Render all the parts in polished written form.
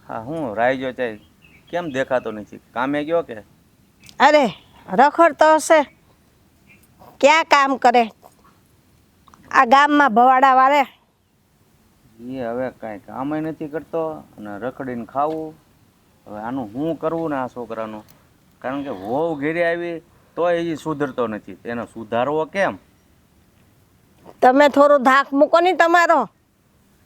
હા હું રાઈજો છે, કેમ દેખાતો નથી? કામે ગયો કે? અરે રખડતો હશે, ક્યાં કામ કરે આ ગામમાં ભવાડા વાળે. એ હવે કાંઈ કામે નથી કરતો અને રખડીને ખાવું. હવે આનું શું કરવું ને આ છોકરાનું? કારણ કે વહુ ઘેરે આવી તોય એ સુધરતો નથી, એનો સુધારવો કેમ? તમે થોડું ધાક મૂકો ને તમારો.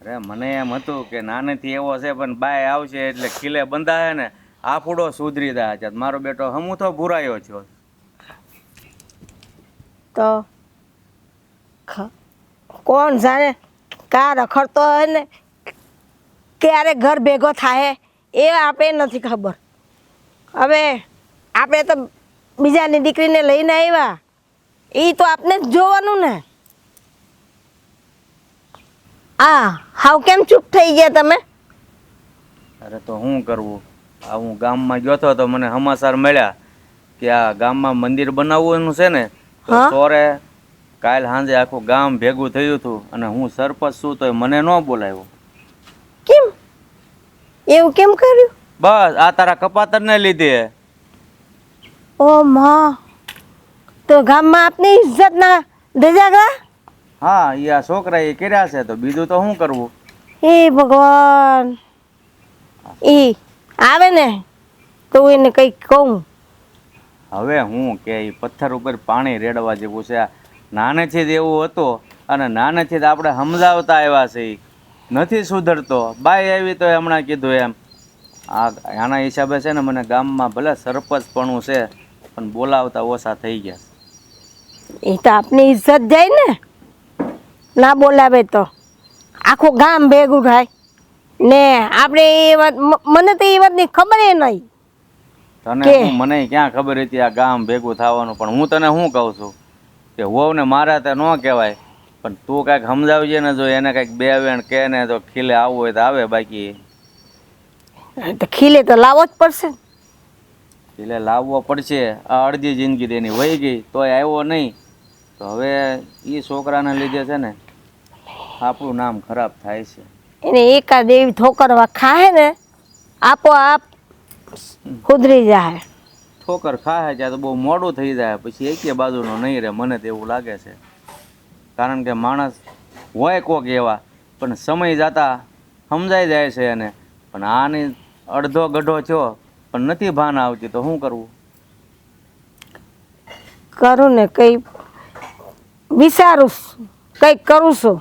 અરે મને એમ હતું કે નાનેથી એવો છે, પણ બાય આવશે એટલે ખીલે બંધાય ને આફુડો સુધરી જાય છે. મારો બેટો હમું તો ભૂરાયો છો. તો કોણ જાણે કા રખડતો હોય ને ક્યારે ઘર ભેગો થાય એ આપણે નથી ખબર. હવે આપણે તો બીજાની દીકરીને લઈને આવ્યા, એ તો આપણે જ જોવાનું ને. હાવ કેમ ચૂપ થઈ ગયા તમે? અરે તો શું કરવું? આ હું ગામમાં ગયો હતો તો મને સમાચાર મળ્યા કે આ ગામમાં મંદિર બનાવવાનું છે ને, તો સોરે કાલ સાંજે આખું ગામ ભેગું થયું હતું અને હું સરપંચ છું તો મને ન બોલાવ્યો. કેમ એવું કેમ કર્યું? બસ આ તારા કપાતર ને લીધે. ઓ માં, તો ગામમાં આપની ઇજ્જત ના ધજાગરા. હા એ આ છોકરા એ કર્યા છે, તો બીજું તો શું કરવું? હે ભગવાન, ઈ આવે ને તો એને કઈ કહું. હવે હું કે ઈ પથ્થર ઉપર પાણી રેડવા જેવું છે. નાનેથી જ એવું હતું અને નાનેથી જ આપણે સમજાવતા આવ્યા છે. નથી સુધરતો. બાઈ આવી તો હમણાં કીધું એમ. આના હિસાબે છે ને મને ગામમાં ભલે સરપંચપણું છે પણ બોલાવતા ઓછા થઈ ગયા. એ તો આપની ઇજ્જત જાય ને, ના બોલાવે તો આખું ગામ ભેગું થાય ને. આપણે એ વાત, મને તો એ વાતની ખબર એ નહીં. તને હું મને ક્યાં ખબર હતી આ ગામ ભેગું થવાનું? પણ હું તને શું કહું છું કે વહુ ને મારે તો ન કહેવાય, પણ તું કાંઈક સમજાવજે ને. જો એને કાંઈક બે વેણ કે ને તો ખીલે આવવું હોય તો આવે, બાકી તો ખીલે તો લાવવો જ પડશે. ખીલે લાવવો પડશે. આ અડધી જિંદગી તેની વહી ગઈ તોય આવ્યો નહીં. તો હવે એ છોકરાને લીધે છે ને આપણું નામ ખરાબ થાય છે. એને એકાદ એવી ઠોકરવા ખાહે ને આપોઆપ સુધરી જાય. ઠોકર ખાય ત્યાં તો બહુ મોડું થઈ જાય, પછી એકે બાજુનો નહીં રહે. મને તો એવું લાગે છે. કારણ કે માણસ હોય કોક એવા, પણ સમય જતા સમજાઈ જાય છે એને. પણ આની અડધો ગઢો થયો પણ નથી ભાન આવતી, તો શું કરવું? કરું ને કઈ વિચારું, કંઈક કરું છું.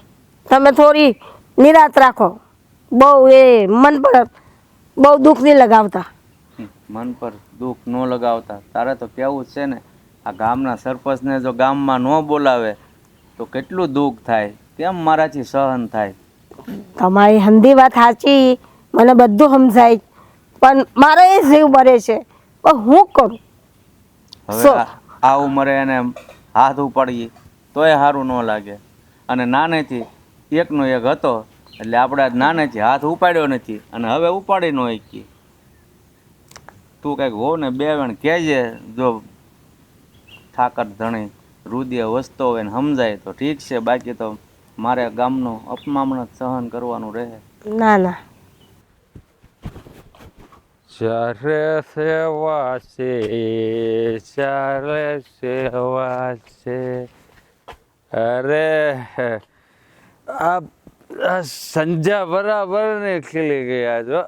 તમે થોડી નિરાત રાખો. બહુ એ મન પર બહુ દુઃખ નહીં લગાવતા. મન પર દુઃખ ન લગાવતા. તારે તો કેવું છે ને, આ ગામના સરપંચને જો ગામમાં ન બોલાવે તો કેટલું દુઃખ થાય. કેમ મારાથી સહન થાય? તમારી હંધી વાત સાચી, મને બધું સમજાય, પણ મારો એ જીવ બરે છે. પણ હું કરું? હવે આ ઉંમરે એને હાથ ઉપાડીએ તોય સારું ન લાગે. અને નાનેથી એકનો એક હતો એટલે આપણે નાનેથી હાથ ઉપાડ્યો નથી અને હવે ઉપાડી ન શકીએ. તું કંઈક હો ને બે વેણ કહેજે. જો ઠાકર ધણી રુદિય વસતો હોય ને સમજાય તો ઠીક છે, બાકી તો મારે ગામનું અપમાન સહન કરવાનું રહે. ના ના. ચારે સેવા છે, ચારે સેવા છે. અરે આ સંજા બરાબર ને ખીલી ગયા જો.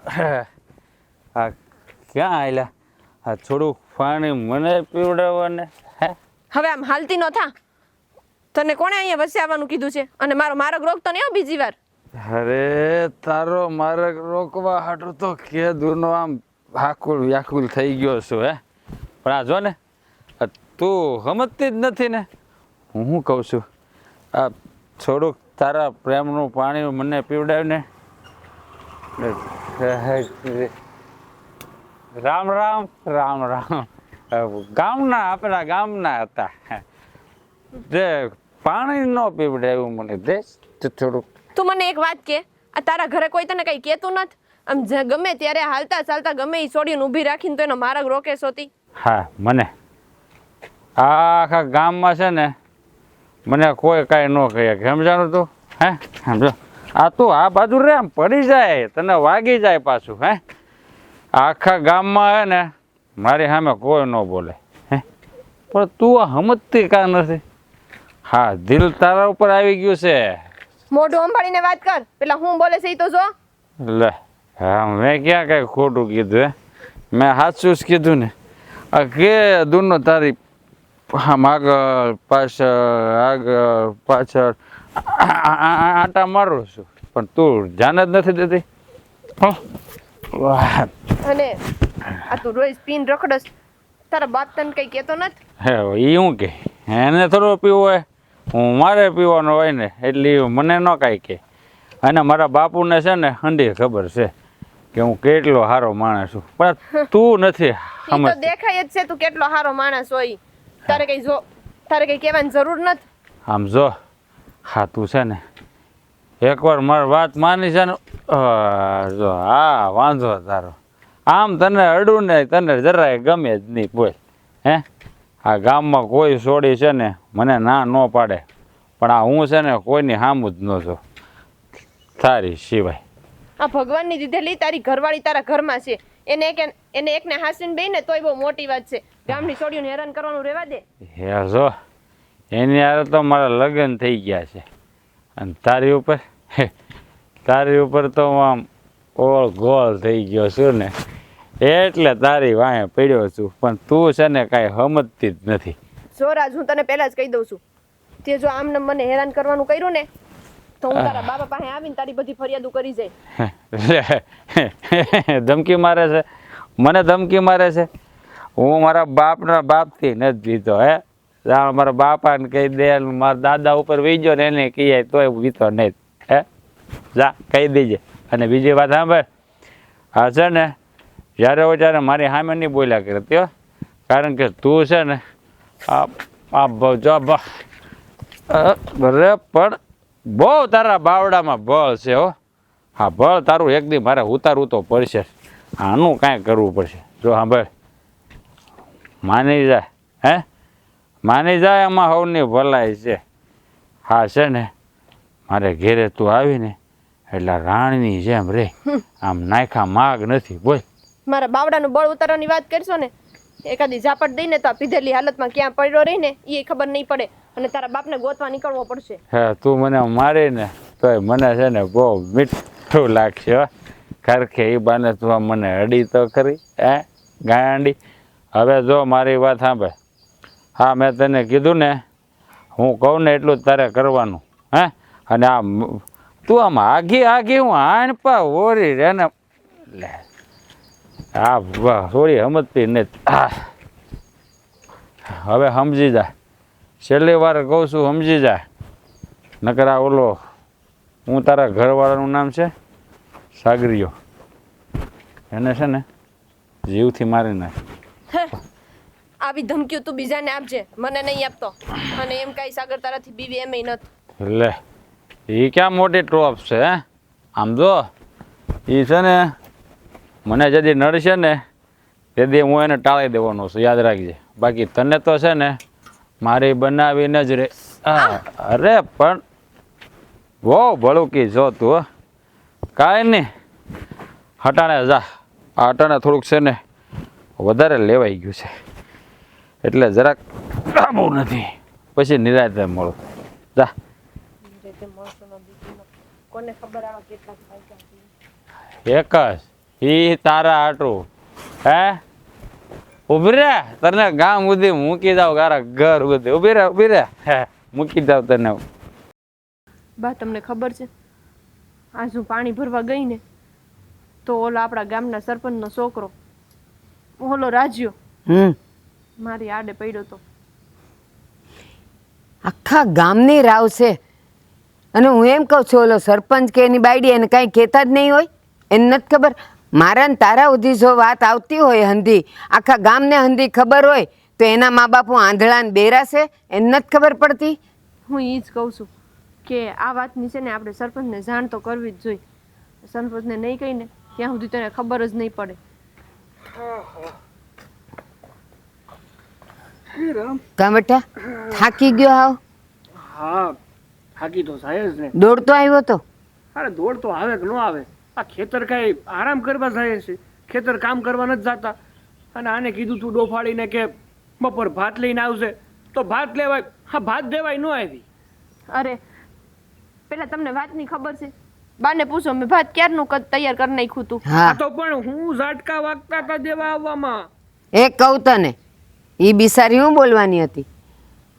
આ ક્યાં આયલા? આ થોડુંક પાણી મને પીવડાવવાને. હવે આમ હાલતી ન થા. તને કોણે અહીંયા વસાવવાનું કીધું છે? અને મારો માર્ગ રોકતો નહીં હો બીજી વાર. અરે તારો માર્ગ રોકવા હાટું તો કેદુનો આમ વ્યાકુળ વ્યાકુળ થઈ ગયો છું. પણ આ જો ને, તું સમજતી જ નથી ને. હું શું કહું છું, આ થોડુંક તારા પ્રેમનું પાણી મને પીવડાવ ને. રામ રામ રામ રામ. ગામના આપણા ગામના હતા જે પાણી ન પીવડાવ્યું મને. દેશ થોડુંક. તું મને એક વાત કે, આ તારા ઘરે કોઈ તને કઈ કહેતું નથી? આમ ગમે ત્યારે હાલતા ચાલતા ગમે એ છોડીને ઊભી રાખીને તો એનો માર્ગ રોકે સોતી. હા, મને આખા ગામમાં છે ને મને કોઈ કાંઈ ન કહે. સમજાણું તું? સમજો. આ તું આ બાજુ રે, આમ પડી જાય તને વાગી જાય પાછું. આખા ગામમાં હે ને મારી સામે કોઈ ન બોલે હે પણ તું આ સમજતી કાં નથી? હા, દિલ તારા ઉપર આવી ગયું છે. મોઢું સંભાળીને વાત કર. પેલા હું બોલે છે ઈ તો જો. લે હા, મેં ક્યાં કઈ ખોટું કીધું હે? મેં સાચું જ કીધું ને. આ કે દૂરનો તારી આમ આગળ પાછળ આટા મારું છું પણ તું ધ્યાન જ નથી દેતી. હં? વાહ. અને આ તું રોજ પીન રખડસ. તારા બાપ તને કઈ કહેતો નથી? હે એ શું કે એને થોડું પીવું હોય? હું મારે પીવાનો હોય ને એટલે ઈ મને ન કાંઈ કે. અને મારા બાપુને છે ને હંડી ખબર છે કે હું કેટલો સારો માણસ છું પણ તું નથી ઈ તો સમજતી. દેખાય જ છે તું કેટલો સારો માણસ હોય. તારે કઈ કહેવાની જરૂર નથી. આમ જો હા તું છે ને એકવાર મારી વાત માની છે ને જો હા વાંધો તારો. આમ તને અડું ને તને જરાય ગમે જ નહીં બોલ. હે આ ગામમાં કોઈ છોડી છે ને મને ના ન પાડે પણ આ હું છે ને કોઈની સામું જ ન જો તારી સિવાય. આ ભગવાનની દીધેલી તારી ઘરવાળી તારા ઘરમાં છે. એને એકને હાસીને બેને તોય બહુ મોટી વાત છે. ગામની છોડીઓને હેરાન કરવાનું રહેવા દે. હે જો એની હારે તો મારા લગ્ન થઈ ગયા છે અને તારી ઉપર તો આમ ઓળ ગોળ થઈ ગયો છું ને એટલે તારી વાંહે પડ્યો છું પણ તું છે ને કાંઈ સમજતી જ નથી. જો રાજ, હું તને પહેલા જ કહી દઉં છું, તે જો આમને મને હેરાન કરવાનું કર્યું ને તો હું તારા બાપા પાસે આવીને તારી બધી ફરિયાદો કરી જાય. ધમકી મારે છે? મને ધમકી મારે છે? હું મારા બાપથી નથી જીતો હે. મારા બાપાને કહી દે મારા દાદા ઉપર વીજો ને એને કહીએ તોય જીતો નહીં હે. જા કહી દેજે. અને બીજી વાત સાંભળ, હા છે ને જ્યારે હોય ત્યારે મારી સામે નહીં બોલ્યા કરતી હો કારણ કે તું છે ને બરે પણ બહુ તારા બાવડામાં બળ છે હો. હા બળ તારું એક દી મારે ઉતારવું તો પડશે. આનું કાંઈ કરવું પડશે. જો સાંભળ માની જાય હે માની જાય એમાં સૌની ભલાઈ છે. હા છે ને મારે ઘેરે તું આવીને એટલે રાણીની જેમ રે આમ નાયખા માગ નથી બોલ. મારા બાવડાનું બળ ઉતારવાની વાત કરશો ને એકાદી ઝાપટ દઈને તો આ પીધેલી હાલતમાં ક્યાં પડ્યો રહી ને એ ખબર નહીં પડે અને તારા બાપને ગોતવા નીકળવો પડશે. હે તું મને મારી ને તોય મને છે ને બહુ મીઠું લાગશે હો. કારણ કે એ બાને તું મને અડી તો ખરી હે ગાંડી. હવે જો મારી વાત સાંભળ. હા મેં તને કીધું ને હું કહું ને એટલું જ તારે કરવાનું હે. અને આ તું આમ આઘી હું હાણપા ઓરી રે ને લે હા વાહ થોડી સમજતી નથી. હવે સમજી જા. છેલ્લી વાર કહું છું સમજી જા નકર આ ઓલો હું તારા ઘરવાળાનું નામ છે સાગરીયો એને છે ને જીવથી મારી નાખ. આવી ધમકીઓ તું બીજાને આપજે, મને નહીં આપતો. અને એમ કાંઈ સાગર તારાથી બીવી એમેય નથી. લે એ ક્યાં મોટી ટોપ છે હે. આમ જો એ છે ને મને જદી નડશે ને તેથી હું એને ટાળી દેવાનો છું યાદ રાખજે. બાકી તને તો છે ને મારી બનાવીને જ રે. અરે પણ બહુ ભળુકી જો તું કાંઈ નહીં હટાણે જા. આ હટાણે થોડુંક છે ને વધારે લેવાઈ ગયું છે એટલે જરાક બહુ નથી પછી નિરાતે મળો જા. કોને ખબર આવા કેટલા એક જ ઈ તારા હાટું હે ઉભી રે તને ગામ સુધી મૂકી જાવ તારા ઘર સુધી ઉભી રે હે મૂકી જાવ તને. બા તમને ખબર છે આજ હું પાણી ભરવા ગઈ ને તો ઓલો આપણા ગામના સરપંચનો છોકરો ઓલો રાજ્યો મારી આડે પડ્યો તો. આખા ગામની રાવ છે અને હું એમ કહું છું ઓલો સરપંચ કે એની બાયડી એને કાંઈ કહેતા જ નહીં હોય. એને નથી ખબર મારા ને તારા સુધી જો વાત આવતી હોય હંધી આખા ગામને હંધી ખબર હોય તો એના મા બાપુ આંધળા ને બેરા છે એને નથી ખબર પડતી. હું એ જ કહું છું કે આ વાતની છે ને આપણે સરપંચને જાણ તો કરવી જ જોઈએ. સરપંચને નહીં કહીને ત્યાં સુધી તને ખબર જ નહીં પડે. કા બેટા થાકી ગયો હાવ? હા થાકી તો જાય જ ને. દોડતો આવ્યો તો? અરે દોડ તો આવે કે ન આવે, આ ખેતર કઈ આરામ કરવા જાય છે ખેતર કામ કરવા નથી જતા અને આને કીધું તું ડોફાડીને કે બપોર ભાત લઈને આવશે તો ભાત લેવાય, હા ભાત દેવાય ન આવી. અરે પેલા તમને વાતની ખબર છે? બાને પૂછો, મેં ભાત ક્યારનું તૈયાર કરી નાખ્યું તું. આ હા તો પણ હું ઝાટકા વાગતા હતા દેવા આવવામાં. એ કહું તને એ બિસારી હું બોલવાની હતી.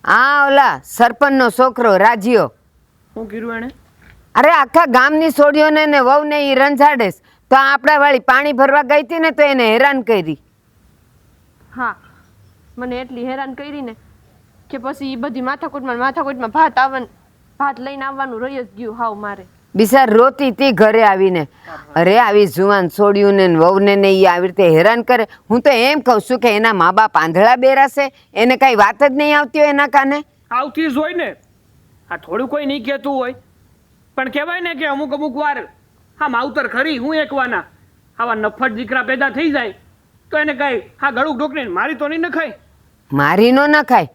આ ઓલા સરપંચનો છોકરો રાજીઓ, હું કીધું એને? અરે આખા ગામની છોડીઓને ને વહુને ઈ રંજાડેસ, તો આપણા વાળી પાણી ભરવા ગઈ હતી ને તો એને હેરાન કરી. હા, મને એટલી હેરાન કરી ને કે પછી એ બધી માથાકૂટમાં ભાત લઈને આવવાનું રહી જ ગયું હાવ મારે. બિચાર રોતી તી ઘરે આવીને. અરે આવી જુવાન છોડીઓને ને વહુને ને ઈ આવી રીતે હેરાન કરે. હું તો એમ કહું છું કે એના મા બાપ આંધળા બેરાશે, એને કઈ વાત જ નહીં આવતી હોય એના કાને. આવતી જ હોય ને, આ થોડું કોઈ નહીં કહેતું હોય પણ કહેવાય ને કે અમુક વાર હા માવતર ખરી હું એકવાના આવા નફટ દીકરા પેદા થઈ જાય તો એને કઈ હા ગળું ઢોકને મારી તો નહીં નખાય. મારી નો ન ખાય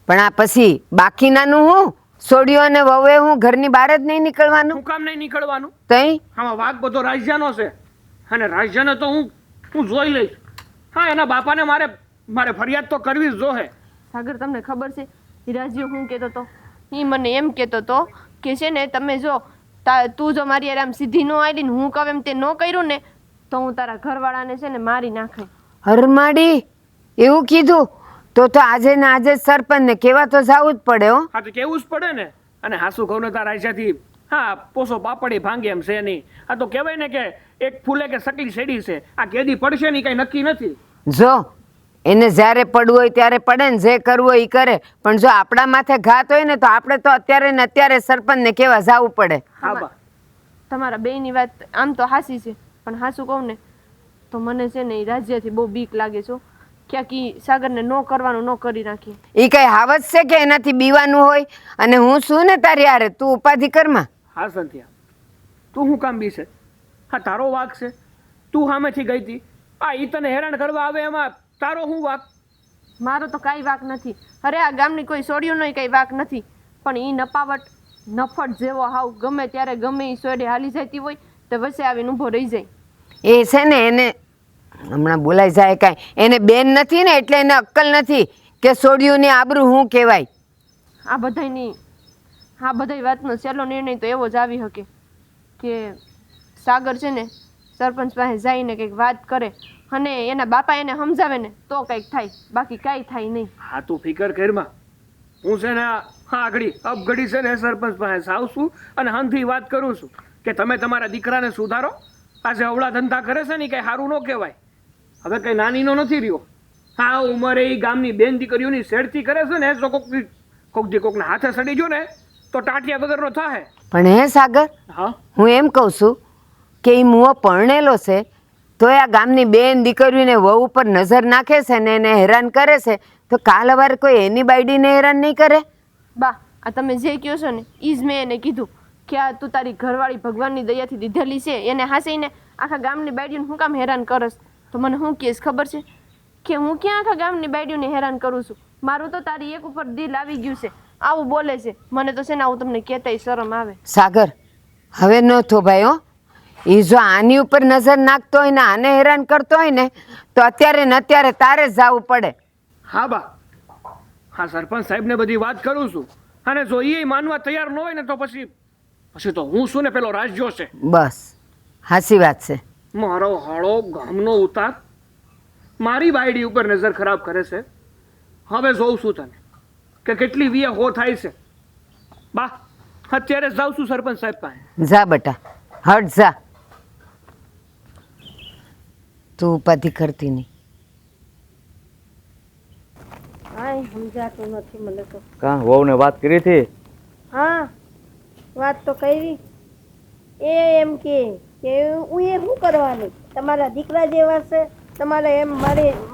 પણ આ પછી બાકીનાનું હું છોડીઓ અને વહુએ હું ઘરની બહાર જ નહીં નીકળવાનું. હું કામ નહીં નીકળવાનું? તઈ આમાં વાઘ બધો રાજ્યનો છે અને રાજ્યને તો હું જોઈ લઈશ. હા એના બાપાને મારે ફરિયાદ તો કરવી જ જોહે. સાગર તમને ખબર છે ઈ રાજીવ હું કહેતો હતો? એ મને એમ કહેતો હતો કે છે ને તમે જો તું જો મારી યાર આમ સીધી ન આવી ને હું કહું એમ તે ન કર્યું ને તો હું તારા ઘરવાળાને છે ને મારી નાખે. હરમાડી એવું કીધું તો આજે ને આજે સરપંચને કહેવા તો જવું જ પડે. હો હા તો કેવું જ પડે ને. અને હાસુ કહું ને તારા રાજ્યથી હા પોસો પાપડી ભાંગે એમ છે નહીં. આ તો કહેવાય ને કે એક ફૂલે કે સકલી સેડી છે, આ કેદી પડશે નહીં કઈ નક્કી નથી. જો એને જ્યારે પડવું હોય ત્યારે પડે ને જે કરવું હોય એ કરે, પણ જો આપણા માથે ઘાત હોય ને તો આપણે તો અત્યારે ને અત્યારે સરપંચને કહેવા જવું પડે. હા બા તમારા બેયની વાત આમ તો હાસી છે પણ હાસું કહું ને તો મને છે ને એ રાજ્યથી બહુ બીક લાગે છે. ક્યાંક ઈ સાગરને ન કરવાનું ન કરી નાખીએ. એ કઈ હાવત છે કે એનાથી બીવાનું હોય? અને હું શું ને તારી યારે તું ઉપાધિ કરમાં. હા સંધ્યા તું શું કામ બી છે? હા તારો વાક છે, તું સામેથી ગઈ હતી. આ ઈ તને હેરાન કરવા આવે એમાં તારો શું વાક? મારો તો કાંઈ વાક નથી. અરે આ ગામની કોઈ સોડિયોનો કાંઈ વાક નથી પણ ઈ નપાવટ નફટ જેવો હાવ ગમે ત્યારે ગમે ઈ સોડે હાલી જતી હોય તો વચ્ચે આવીને ઊભો રહી જાય. એ છે ને એને હમણાં બોલાઈ જાય કાંઈ, એને બેન નથી ને એટલે એને અક્કલ નથી કે સોડિયુંની આબરૂ શું કહેવાય. આ બધાય વાતનો છેલ્લો નિર્ણય તો એવો જ આવી શકે કે સાગર છે ને સરપંચ પાસે જઈને કંઈક વાત કરે અને એના બાપા એને સમજાવે ને તો કંઈક થાય, બાકી કાંઈ થાય નહીં. હા તું ફિકર કરમાં. હું છે ને હા અપઘડી છે ને સરપંચ પાસે આવશું અને હંથી વાત કરું છું કે તમે તમારા દીકરાને સુધારો. આજે અવળા ધંધા કરે છે ને કઈ સારું ન કહેવાય. હવે કઈ નાનીનો નથી રહ્યો. હા ઉંમરે એ ગામની બેન દીકરીઓની શેરથી કરે છે ને તો કોકના હાથે સડી ગયો ને તો ટાટિયા વગરનો થાય. પણ હે સાગર, હા હું એમ કહું છું કે એ મુઓ પરણેલો છે તો આ ગામની બેન દીકરીઓને વહુ ઉપર નજર નાખે છે ને એને હેરાન કરે છે તો કાલ અવારે કોઈ એની બાયડીને હેરાન નહીં કરે. બા આ તમે જે કહો છો ને ઈ જ મેં એને કીધું કે આ તું તારી ઘરવાળી ભગવાનની દયાથી દીધેલી છે એને હાસીને આખા ગામની બાયડીઓને હું કામ હેરાન કરસ? તો મને શું કહેશ ખબર છે કે હું ક્યાં આખા ગામની બાયડીઓને હેરાન કરું છું? મારું તો તારી એક ઉપર દિલ આવી ગયું છે. આવું બોલે છે મને તો છે ને આવું તમને કહેતાય શરમ આવે. સાગર હવે ન થો ભાઈ. હો એ જો આની ઉપર નજર નાખતો હોય ને આને હેરાન કરતો હોય ને તો અત્યારે ને અત્યારે તારે જ જવું પડે. હા બા હા સરપંચ સાહેબને બધી વાત કરું છું અને જો એ માનવા તૈયાર ન હોય ને તો પછી તો હું શું ને પેલો રાજ્યો છે. બસ હાચી વાત છે. મારો હાળો ગામનો ઉતાર મારી બાયડી ઉપર નજર ખરાબ કરે છે. હવે જોઉં છું તને કે કેટલી વીએ હો થાય છે. બા અત્યારે જ જાઉં છું સરપંચ સાહેબ પાસે. જા બેટા હટ જા, તું ઉપાધિ કરતી નહીં. કાંઈ સમજાતું નથી મને તો. કાં વહુને વાત કરી હતી? હા વાત તો કરી. એ એમ કે હું એ શું કરવાની, તમારા દીકરા જેવા છે તમારે એમ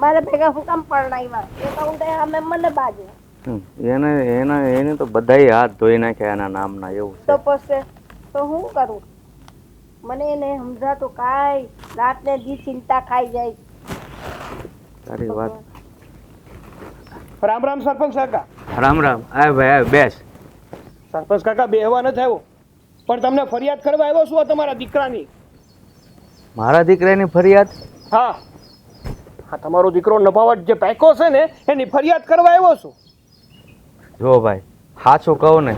મારે ભેગા હું કામ પરણાવ્યા એ તો હું અમે મને બાજુ એને તો બધાય હાથ ધોઈ નાખ્યા એના નામના એવું છે. તો પછી તો હું કરું? મને એને સમજાતું કાંઈ, રાત ને દી ચિંતા ખાઈ જાય. તારી વાત. રામ રામ સરપંચ કાકા. રામ રામ. આય ભાઈ આય બેસ. સરપંચ કાકા બેહવા નથી આવ્યો પણ તમને ફરિયાદ કરવા આવ્યો છું તમારા દીકરાની. મારા દીકરાની ફરિયાદ? હા હા, તમારો દીકરો નભાવટ જે પાક્યો છે ને એની ફરિયાદ કરવા આવ્યો છું. જો ભાઈ સાચું કહું ને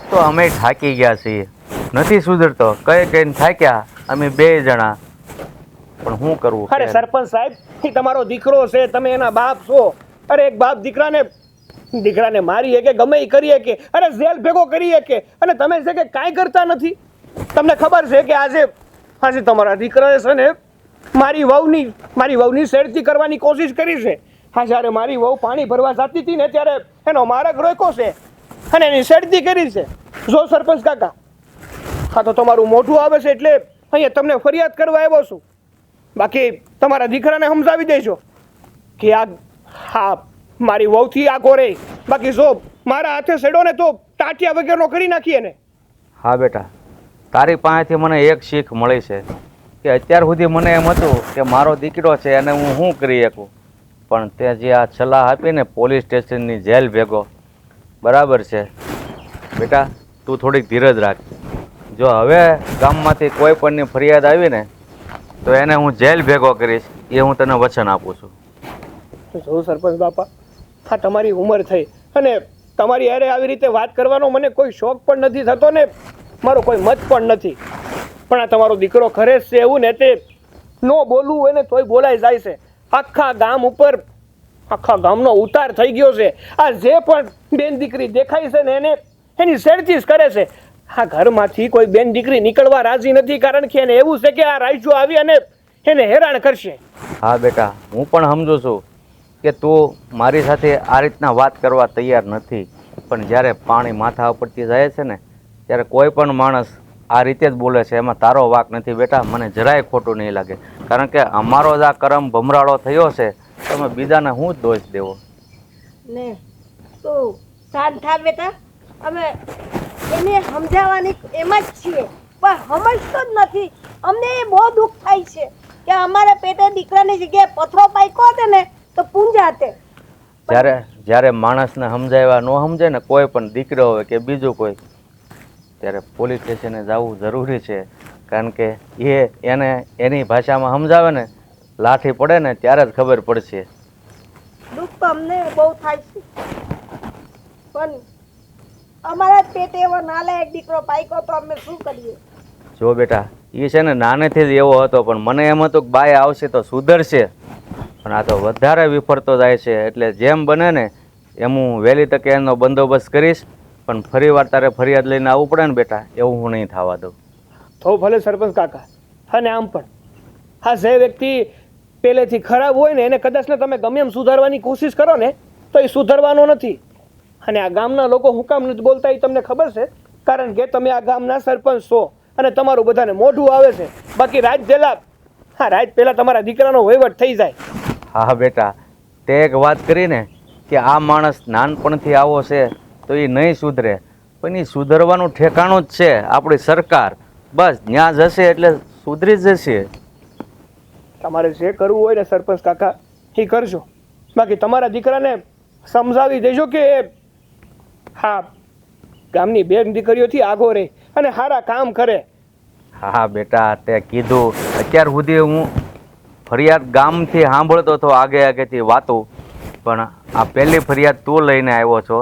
તો અમે થાકી ગયા છીએ, નથી સુધરતો, કઈને થાક્યા અમે 2 જણા. પણ શું કરવું? અરે સરપંચ સાહેબ, એ તમારો દીકરો છે, તમે એના બાપ છો. અરે એક બાપ દીકરાને મારી કે ગમે એ કરીએ કે, અરે જેલ ભેગો કરીએ કે, અને તમે છે કે કાંઈ કરતા નથી. તમને ખબર છે કે આજે તમારા દીકરાએ છે ને મારી વહુની શેરતી કરવાની કોશિશ કરી છે. હા, જ્યારે મારી વહુ પાણી ભરવા જતી હતી ને ત્યારે એનો માર્ગ રોક્યો છે અને એની શેરતી કરી છે. જો સરપંચ કાકા, હા તો તમારું મોઢું આવે છે એટલે અહીંયા તમને ફરિયાદ કરવા આવ્યો છું. બાકી તમારા દીકરાને સમજાવી દેજો કે હા મારી વહુથી આગો રહે. બાકી જો મારા હાથે સેડો ને તો ટાટિયા વગરનો કરી નાખીએ ને. હા બેટા, તારી પાસેથી મને એક શીખ મળી છે કે અત્યાર સુધી મને એમ હતું કે મારો દીકરો છે અને હું શું કરી શકું, પણ તે જે આ સલાહ આપીને પોલીસ સ્ટેશનની જેલ ભેગો, બરાબર છે બેટા. તું થોડીક ધીરજ રાખ. જો હવે ગામમાંથી કોઈ પણની ફરિયાદ આવીને તો એને હું જેલ ભેગો કરીશ, એ હું તને વચન આપું છું. જો સરપંચ બાપા, હા તમારી ઉંમર થઈ અને તમારી હારે આવી રીતે વાત કરવાનો મને કોઈ શોખ પણ નથી થતો ને મારો કોઈ મત પણ નથી. પણ આ તમારો દીકરો ખરે છે એવું ને તે નો બોલવું હોય ને તોય બોલાઈ જાય છે. આખા ગામનો ઉતાર થઈ ગયો છે. આ જે પણ બેન દીકરી દેખાય છે ને એની શેરતી જ કરે છે. આ ઘરમાંથી કોઈ બેન દીકરી નીકળવા રાજી નથી, કારણ કે એને એવું છે કે આ રાઈજો આવી અને એને હેરાન કરશે. હા બેટા, હું પણ સમજુ છું કે તું મારી સાથે આ રીતના વાત કરવા તૈયાર નથી, પણ જ્યારે પાણી માથા ઉપરથી જાય છે ને ત્યારે કોઈ પણ માણસ આ રીતે જ બોલે છે, એમાં તારો વાંક નથી બેટા. મને જરાય ખોટું નહીં લાગે, કારણ કે અમારો જ આ કરમ ભમરાળો થયો છે, તમે બીજાને શું જ દોષ દેવો? ને તું શાંત થા બેટા. અમે એને સમજાવવાની એમ જ છીએ, પણ સમજતો જ નથી. અમને એ બહુ દુઃખ થાય છે કે અમારા પેટે દીકરાની જગ્યાએ પથરો પાક્યો હતો ને તો પૂંજા તે. જ્યારે માણસને સમજાવ્યા ન સમજે ને, કોઈ પણ દીકરો હોય કે બીજું કોઈ, ત્યારે પોલીસ સ્ટેશને જવું જરૂરી છે. કારણ કે એને એની ભાષામાં સમજાવે ને, લાઠી પડે ને ત્યારે જ ખબર પડશે. દુઃખ તો અમને બહુ થાય છે, પણ અમારા જ પેટે એવો નાલાયક દીકરો પાક્યો તો અમે શું કરીએ? જો બેટા, એ છે ને નાનેથી જ એવો હતો, પણ મને એમ હતું કે બાય આવશે તો સુધરશે, પણ આ તો વધારે વિફરતો જાય છે. એટલે જેમ બને ને એમ હું વહેલી તકે એનો બંદોબસ્ત કરીશ, પણ ફરી વાર તારે ફરિયાદ લઈને આવવું પડે ને બેટા, એવું હું નહીં થવા દઉં. તો ભલે સરપંચ કાકા. અને આમ પણ હા, જે વ્યક્તિ પહેલેથી ખરાબ હોય ને એને કદાચ ને તમે ગમે એમ સુધારવાની કોશિશ કરો ને તો એ સુધરવાનો નથી. અને આ ગામના લોકો હું કામ નથી બોલતા એ તમને ખબર છે, કારણ કે તમે આ ગામના સરપંચ છો અને તમારું બધાને મોઢું આવે છે. બાકી રાત પહેલા તમારા દીકરાનો વહીવટ થઈ જાય. હા બેટા, તે એક વાત કરીને કે આ માણસ નાનપણથી આવો છે તો એ નહીં સુધરે, પણ એ સુધરવાનું ઠેકાણું જ છે આપણી સરકાર. બસ ત્યાં જશે એટલે સુધરી જશે. તમારે જે કરવું હોય ને સરપંચ કાકા એ કરજો. બાકી તમારા દીકરાને સમજાવી દેજો કે હા ગામની બેન દીકરીઓથી આગો રહે અને સારા કામ કરે. હા બેટા, તે કીધું. અત્યાર સુધી હું ફરિયાદ ગામથી સાંભળતો હતો આગેથી વાતો, પણ આ પહેલી ફરિયાદ તું લઈને આવ્યો છો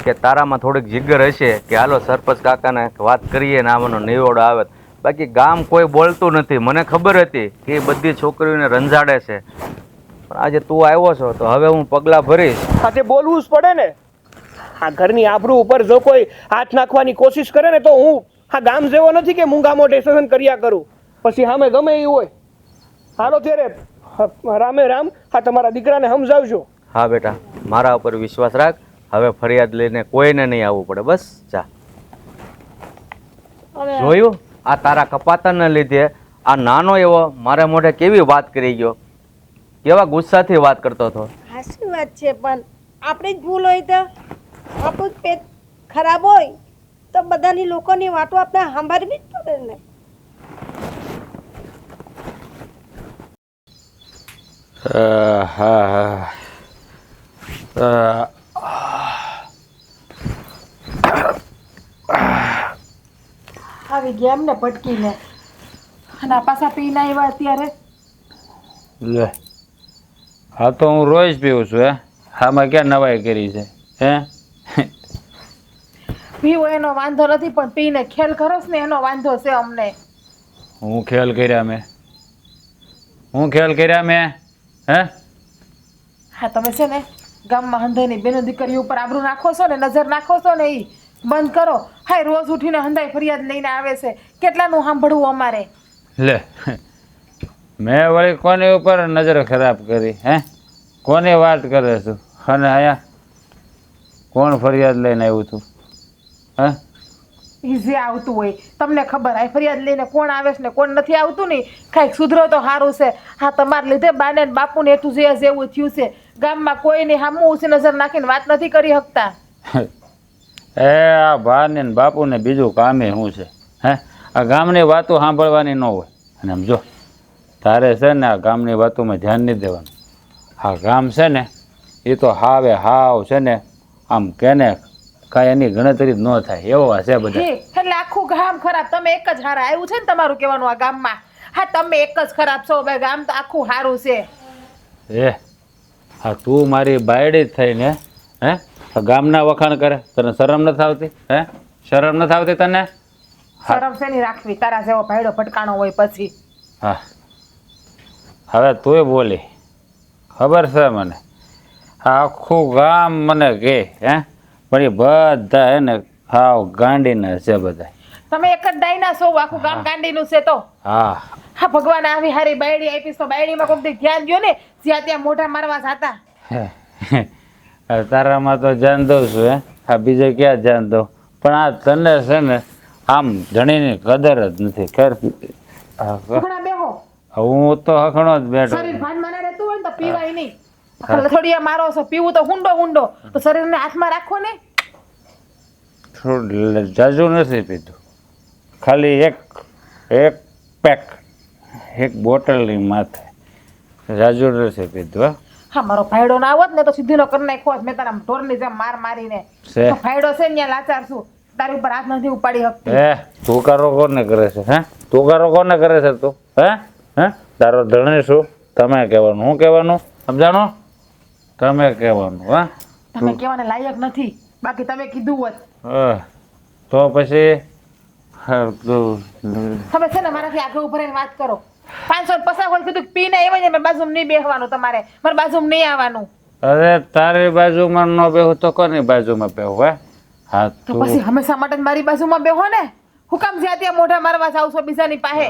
કે તારામાં થોડીક જીગર હશે કે હાલો સરપંચ કાકાને વાત કરીએ ને આવાનો નિવડો આવે. બાકી ગામ કોઈ બોલતું નથી. મને ખબર હતી કે એ બધી છોકરીઓને રંજાડે છે, પણ આજે તું આવ્યો છો તો હવે હું પગલાં ભરીશ. હા, તે બોલવું જ પડે ને. આ ઘરની આબરૂ ઉપર જો કોઈ હાથ નાખવાની કોશિશ કરે ને તો હું આ ગામ જેવો નથી કે મૂંગા મોઢે સહન કર્યા કરું. પછી સામે ગમે એ હોય. હાલો ત્યારે રામે રામ. હા, તમારા દીકરાને સમજાવજો. હા બેટા, મારા ઉપર વિશ્વાસ રાખ. હવે ફરિયાદ લઈને કોઈને નહીં આવવું પડે. બસ જા. જોયું, આ તારા કપાતનને લીધે આ નાનો એવો મારા મોઢે કેવી વાત કરી ગયો, કેવા ગુસ્સાથી વાત કરતો હતો. સાચી વાત છે, પણ આપણી જ ભૂલ હોય તો, આપણું જ પેટ ખરાબ હોય તો બધાની લોકોની વાતો આપણે સાંભળવી જ પડે ને. આવી ગયા એમને ભટકીને. અને આ પાછા પીને આવ્યા અત્યારે લે હા તો હું રોજ પીવું છું હે આમાં ક્યાં નવાઈ કરી છે હે પીવો એનો વાંધો નથી પણ પીને ખેલ કરો છો ને એનો વાંધો છે અમને. હું ખેલ કર્યા મેં હે હા તમે છે ને ગામમાં હંધાઈની બેનો દીકરી ઉપર આબરૂ નાખો છો ને નજર નાખો છો ને એ બંધ કરો. હાય રોજ ઉઠીને હંધાઈ ફરિયાદ લઈને આવે છે કેટલાનું સાંભળવું અમારે. લે મેં વળી કોની ઉપર નજર ખરાબ કરી હે કોની વાત કરે છું અને અહીંયા કોણ ફરિયાદ લઈને આવ્યું તું હે ઈ જે આવતું હોય તમને ખબર આ ફરિયાદ લઈને કોણ આવે છે ને કોણ નથી આવતું ને કાંઈક સુધરો તો સારું છે. હા તમારે લીધે બાને ને બાપુને એટલું જે જેવું થયું છે ગામમાં કોઈને સામું ઊંચી નજર નાખીને વાત નથી કરી શકતા. એ આ ભાને ને બાપુને બીજું કામે શું છે હે આ ગામની વાતો સાંભળવાની ન હોય અને આમ જો તારે છે ને આ ગામની વાતોમાં ધ્યાન નહીં દેવાનું. આ ગામ છે ને એ તો હાવે હાવ છે ને આમ કેને કાંઈ એની ગણતરી જ ન થાય એવો છે બધા. એટલે આખું ગામ ખરાબ તમે એક જ હારા આવ્યું છે ને તમારું કહેવાનું આ ગામમાં. હા તમે એક જ ખરાબ છો ભાઈ ગામ તો આખું સારું છે. એ હા તું મારી બાયડી જ થઈને હે આ ગામના વખાણ કરે તને શરમ નથી આવતી હે શરમ નથી આવતી તને શરમ શેની રાખવી તારા જેવો ભાઈડો ભટકાણો હોય પછી. હા હવે તુંય બોલી ખબર છે મને આખું ગામ મને કહે હે પણ એ બધા હે ને હાવ ગાંડીના છે બધા. તમે એક જ ડાયના છો આખું ગામ ગાંડીનું છે તો. હા હા ભગવાન આવી હારી બાયડી આપીશ તો બાયડીમાં કોઈક દી ધ્યાન દ્યો ને જ્યાં ત્યાં મોઢા મારવા જાતા. તારામાં તો ધ્યાન દઉં છું હે આ બીજે ક્યાં ધ્યાન દઉં પણ આ તને છે ને આમ જણીની કદર જ નથી ખર ઘણા બેહો હું તો હખણો જ બેઠો શરીર ભાનમાં ના રહેતું હોય ને તો પીવાય નહીં. લથોડિયા મારો છો પીવું તો હુંડો તો શરીરને હાથમાં રાખો ને. થોડું જાજુ નથી પીધું ખાલી એક પેક એક બોટલની માથે જાજુ નથી પીધું હા. હા મારો ભાઈડો ના આવત ને તો સીધીનો કરી નાખ્યો હોત મેં તારા ઢોરની જેમ મારીને. છે. તો ભાઈડો છે ને ત્યાં લાચાર છું તારી ઉપર હાથ નથી ઉપાડી શકતી. હે તુકારો કોને કરે છે હે તુકારો કોને કરે છે તું હે તારો ધણી શું તમે કહેવાનું હું કહેવાનું સમજાણો તમે કહેવાનું હા તમે કહેવાને લાયક નથી બાકી તમે કીધું હોત. તો પછી તું તમે છે ને મારાથી આગળ ઉભા રહીને વાત કરો. 550 હોય કીધું કે પીને આવ્યા ને મારી બાજુમાં નહીં બેસવાનું તમારે મારી બાજુમાં નહીં આવવાનું. અરે તારી બાજુમાં ન બેહું તો કોની બાજુમાં બેહું હે હા તો તું પછી હંમેશા માટે જ મારી બાજુમાં બેહો ને. હું કામ જ્યાં ત્યાં મોઢા મારવા જાવ છો બીજાની પાસે.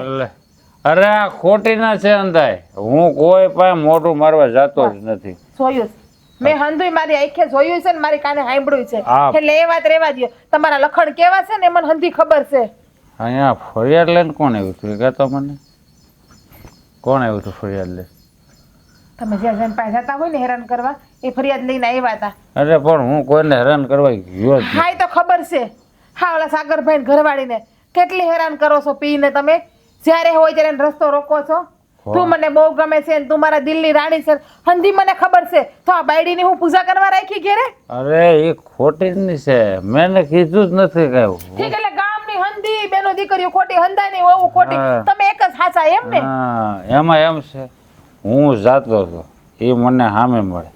અરે આ ખોટી ના છે અંધાય હું કોઈ પાસે મોઢું મારવા જતો જ નથી. જોયું છે. મેં હંધુય મારી આંખે જોયું છે ને મારી કાને સાંભળ્યું છે હા. એટલે એ વાત રહેવા દ્યો. તમારા લખણ કેવા છે ને એ મને હંધી ખબર છે. અહીંયા ફરિયાદ લઈને કોણ આવ્યું હતું એ કહેતો મને કોણ આવ્યું હતું ફરિયાદ લઈને તમે જ્યાં જઈને પાસે જતા હોય ને હેરાન કરવા એ ફરિયાદ લઈને આવ્યા હતા. અરે પણ હું કોઈને હેરાન કરવા ગયો જ નહીં. હા એ તો ખબર છે. હા ઓલા સાગરભાઈ ઘરવાળીને કેટલી હેરાન કરો છો પીને તમે જ્યારે હોય ત્યારે એને રસ્તો રોકો છો. તું મને બહુ ગમે છે ને તું મારા દિલની રાણી છે હંધી મને ખબર છે તો આ બાયડીની હું પૂજા કરવા રાખી ઘેરે. અરે એ ખોટી જ નહીં છે મેં કીધું જ નથી કયું ઠીક એટલે ગામની હંધી બેનો દીકરીઓ ખોટી હંધાય નહીં હોવું ખોટી હા. તમે એક જ સાચા એમ ને. હા એમાં એમ છે હું જાતો હતો એ મને સામે મળે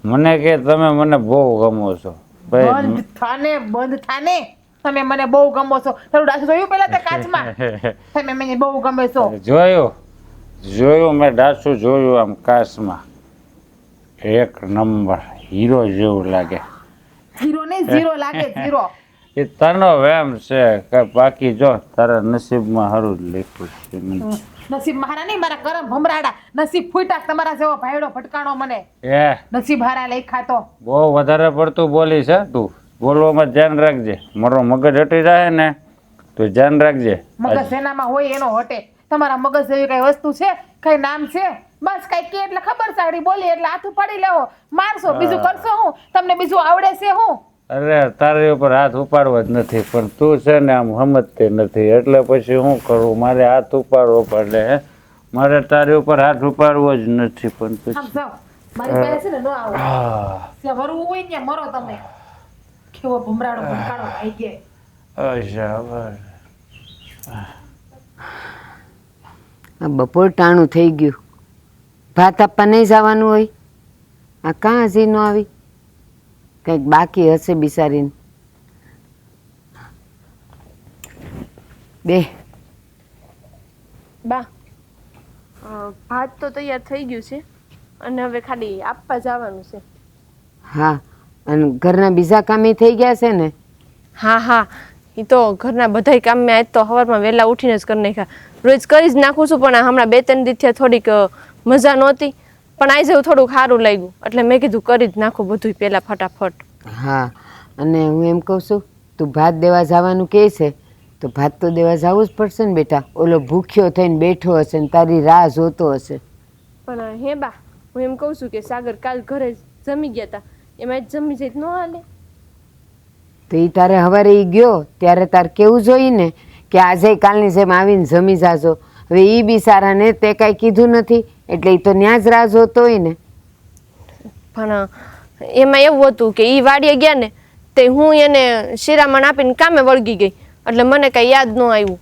મને કે તમે મને બહુ ગમો છો ભાઈ બંધ થાને તમે મને બહુ ગમો છો. તારું ડાસું જોયું પેલા તે કાચમાં તમે મને બહુ ગમે છો. જોયું મેં ડાસું જોયું આમ કાચમાં એક નંબર હીરો જેવું લાગે. હીરો નહીં ઝીરો લાગે ઝીરો. એ તનો વેમ છે કે બાકી જો તારા નસીબમાં સારું જ લખ્યું છે મને. નસીબ મારા નહીં મારા કરમ ભમરાડા નસીબ ફૂટા તમારા જેવો ભાઈડો ભટકાણો મને. એ નસીબ હારા લખ્યા તો. બહુ વધારે પડતું બોલી છે તું બોલવામાં ધ્યાન રાખજે મારો મગજ હટી જાય ને તો ધ્યાન રાખજે. મગજ જેનામાં હોય એનો હટે. તમારા મગજ જેવી કઈ વસ્તુ છે કઈ નામ છે બસ કઈ કે એટલે ખબર સાડી બોલી એટલે હાથ ઉપાડી લેવો મારશો બીજું કરશો હું તમને બીજું આવડે છે હું. અરે તારી ઉપર હાથ ઉપાડવો જ નથી પણ તું છે ને આમ સમજતી નથી એટલે પછી શું કરું મારે હાથ ઉપાડવો પડે હે મારે તારી ઉપર હાથ ઉપાડવો જ નથી પણ આમ પછી જાઓ મારી પાસે છે ને ન આવો ત્યાં વરવું હોય ને મરો તમે કેવો ભમરાડો ભટકાણો ભાઈ કે. અચ્છા બસ આ બપોર ટાણું થઈ ગયું, ભાત આપવા નહીં જવાનું હોય? આ કાં હજી ન આવી? કંઈક બાકી હશે બિચારીને. બે બા ભાત તો તૈયાર થઈ ગયું છે અને હવે ખાલી આપવા જવાનું છે. હા, અને ઘરના બીજા કામે થઈ ગયા છે ને? હા હા, એ તો ઘરના બધાય કામ મેં આજ તો સવારમાં વહેલા ઉઠીને જ કરી નાખ્યા. રોજ કરી જ નાખું છું, પણ આ હમણાં 2-3 દિવસથી થોડીક મજા નહોતી, પણ આજે એવું થોડુંક સારું લાગ્યું એટલે મેં કીધું કરી જ નાખું બધું પહેલાં ફટાફટ. હા, અને હું એમ કહું છું, તું ભાત દેવા જવાનું કહે છે તો ભાત તો દેવા જવું જ પડશે ને બેટા. ઓલો ભૂખ્યો થઈને બેઠો હશે ને તારી રાહ જોતો હશે. પણ હે બા, હું એમ કહું છું કે સાગર કાલ ઘરે જમી ગયા હતા, એમાં જ જમી જાય તો ન હાલે? તો એ તારે સવારે એ ગયો ત્યારે તારે કેવું જોઈએ ને કે આજે કાલની જેમ આવીને જમી જાજો. હવે એ બિચારાને તે કાંઈ કીધું નથી એટલે એ તો ત્યાં જ રાહ જોતો હોય ને. પણ એમાં એવું હતું કે એ વાડીએ ગયા ને તે હું એને શિરામણ આપીને કામે વળગી ગઈ એટલે મને કાંઈ યાદ ન આવ્યું.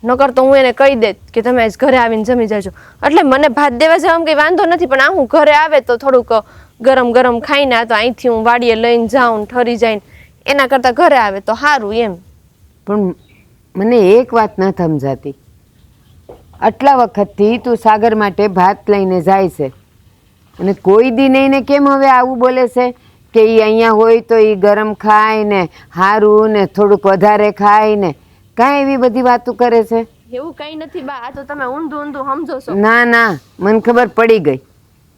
નકર તો હું એને કહી દેત કે તમે આજ ઘરે આવીને જમી જાજો. એટલે મને ભાત દેવા જવામાં કંઈ વાંધો નથી, પણ આ હું ઘરે આવે તો થોડુંક ગરમ ગરમ ખાઈને આ તો અહીંથી હું વાડીએ લઈને જાઉં ઠરી જાય એના કરતાં ઘરે આવે તો સારું એમ. પણ મને એક વાત ન સમજાતી, આટલા વખતથી તું સાગર માટે ભાત લઈને જાય છે અને કોઈ દી નહીં ને કેમ હવે આવું બોલે છે કે એ અહીંયા હોય તો એ ગરમ ખાય ને સારું ને થોડુંક વધારે ખાય ને? કાંઈ એવી બધી વાતો કરે છે? એવું કંઈ નથી બા, આ તો તમે ઊંધું ઊંધું સમજો છો. ના ના, મને ખબર પડી ગઈ.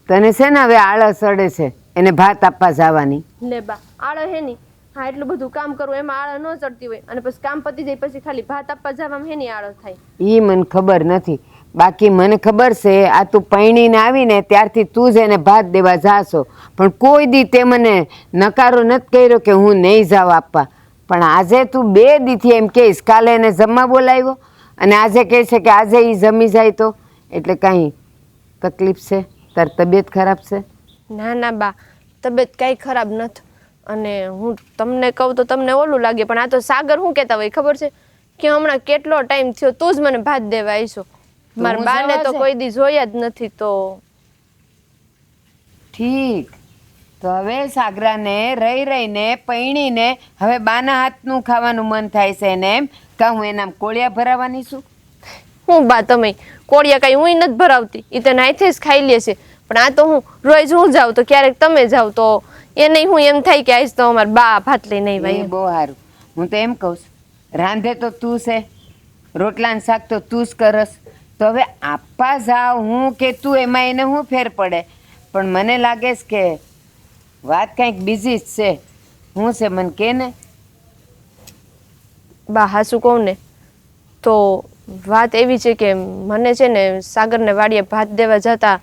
તને છે ને હવે આળસ અડે છે એને ભાત આપવા જવાની. લે બા, આળો હે ની? હા, એટલું બધું કામ કરવું એમાં આળો ન ચડતી હોય, અને પછી કામ પતી જાય પછી ખાલી ભાત આપવા જવામાં હે ની આળો થાય? એ મને ખબર નથી, બાકી મને ખબર છે આ તું પૈણીને આવીને ત્યારથી તું જ એને ભાત દેવા જાશો, પણ કોઈ દી તે મને નકારો નથી કર્યો કે હું નહીં જાઉં આપવા. પણ આજે તું 2 દીથી એમ કહીશ, કાલે એને જમવા બોલાવ્યો અને આજે કહે છે કે આજે એ જમી જાય તો, એટલે કાંઈ તકલીફ છે? તારી તબિયત ખરાબ છે? ના ના બા, તબિયત કાંઈ ખરાબ નથી. અને હું તમને કહું તો તમને ઓલું લાગે, પણ આ તો સાગર શું કહેતા હોય ખબર છે કે હમણાં કેટલો ટાઈમ થયો તું જ મને ભાત દેવા આવીશો. મારા બાને તો કોઈ દી જોયા જ નથી. તો ઠીક, તો હવે સાગરાને રહી રહીને પૈણીને હવે બાના હાથનું ખાવાનું મન થાય છે એને એમ કે હું એના કોળિયા ભરાવાની છું? હું બા તમે કોળિયા કાંઈ હું નથી ભરાવતી, એ તો નાઈથે જ ખાઈ લે છે. પણ આ તો હું રોજ હું જાઉં તો ક્યારેક તમે જાવ તો એ નહીં હું એમ થાય કે આજ તો અમારા બા ભાત લઈને આવ્યા એમ. બહુ સારું. હું તો એમ કહું છું, રાંધે તો તું છે, રોટલાને શાક તો તું જ કરસ, તો હવે આપવા જાવ હું કે તું એમાં એને શું ફેર પડે? પણ મને લાગે છે કે વાત કંઈક બીજી જ છે. શું છે મને કે ને? બા હાસું કહું ને તો વાત એવી છે કે મને છે ને સાગરને વાડીએ ભાત દેવા જતા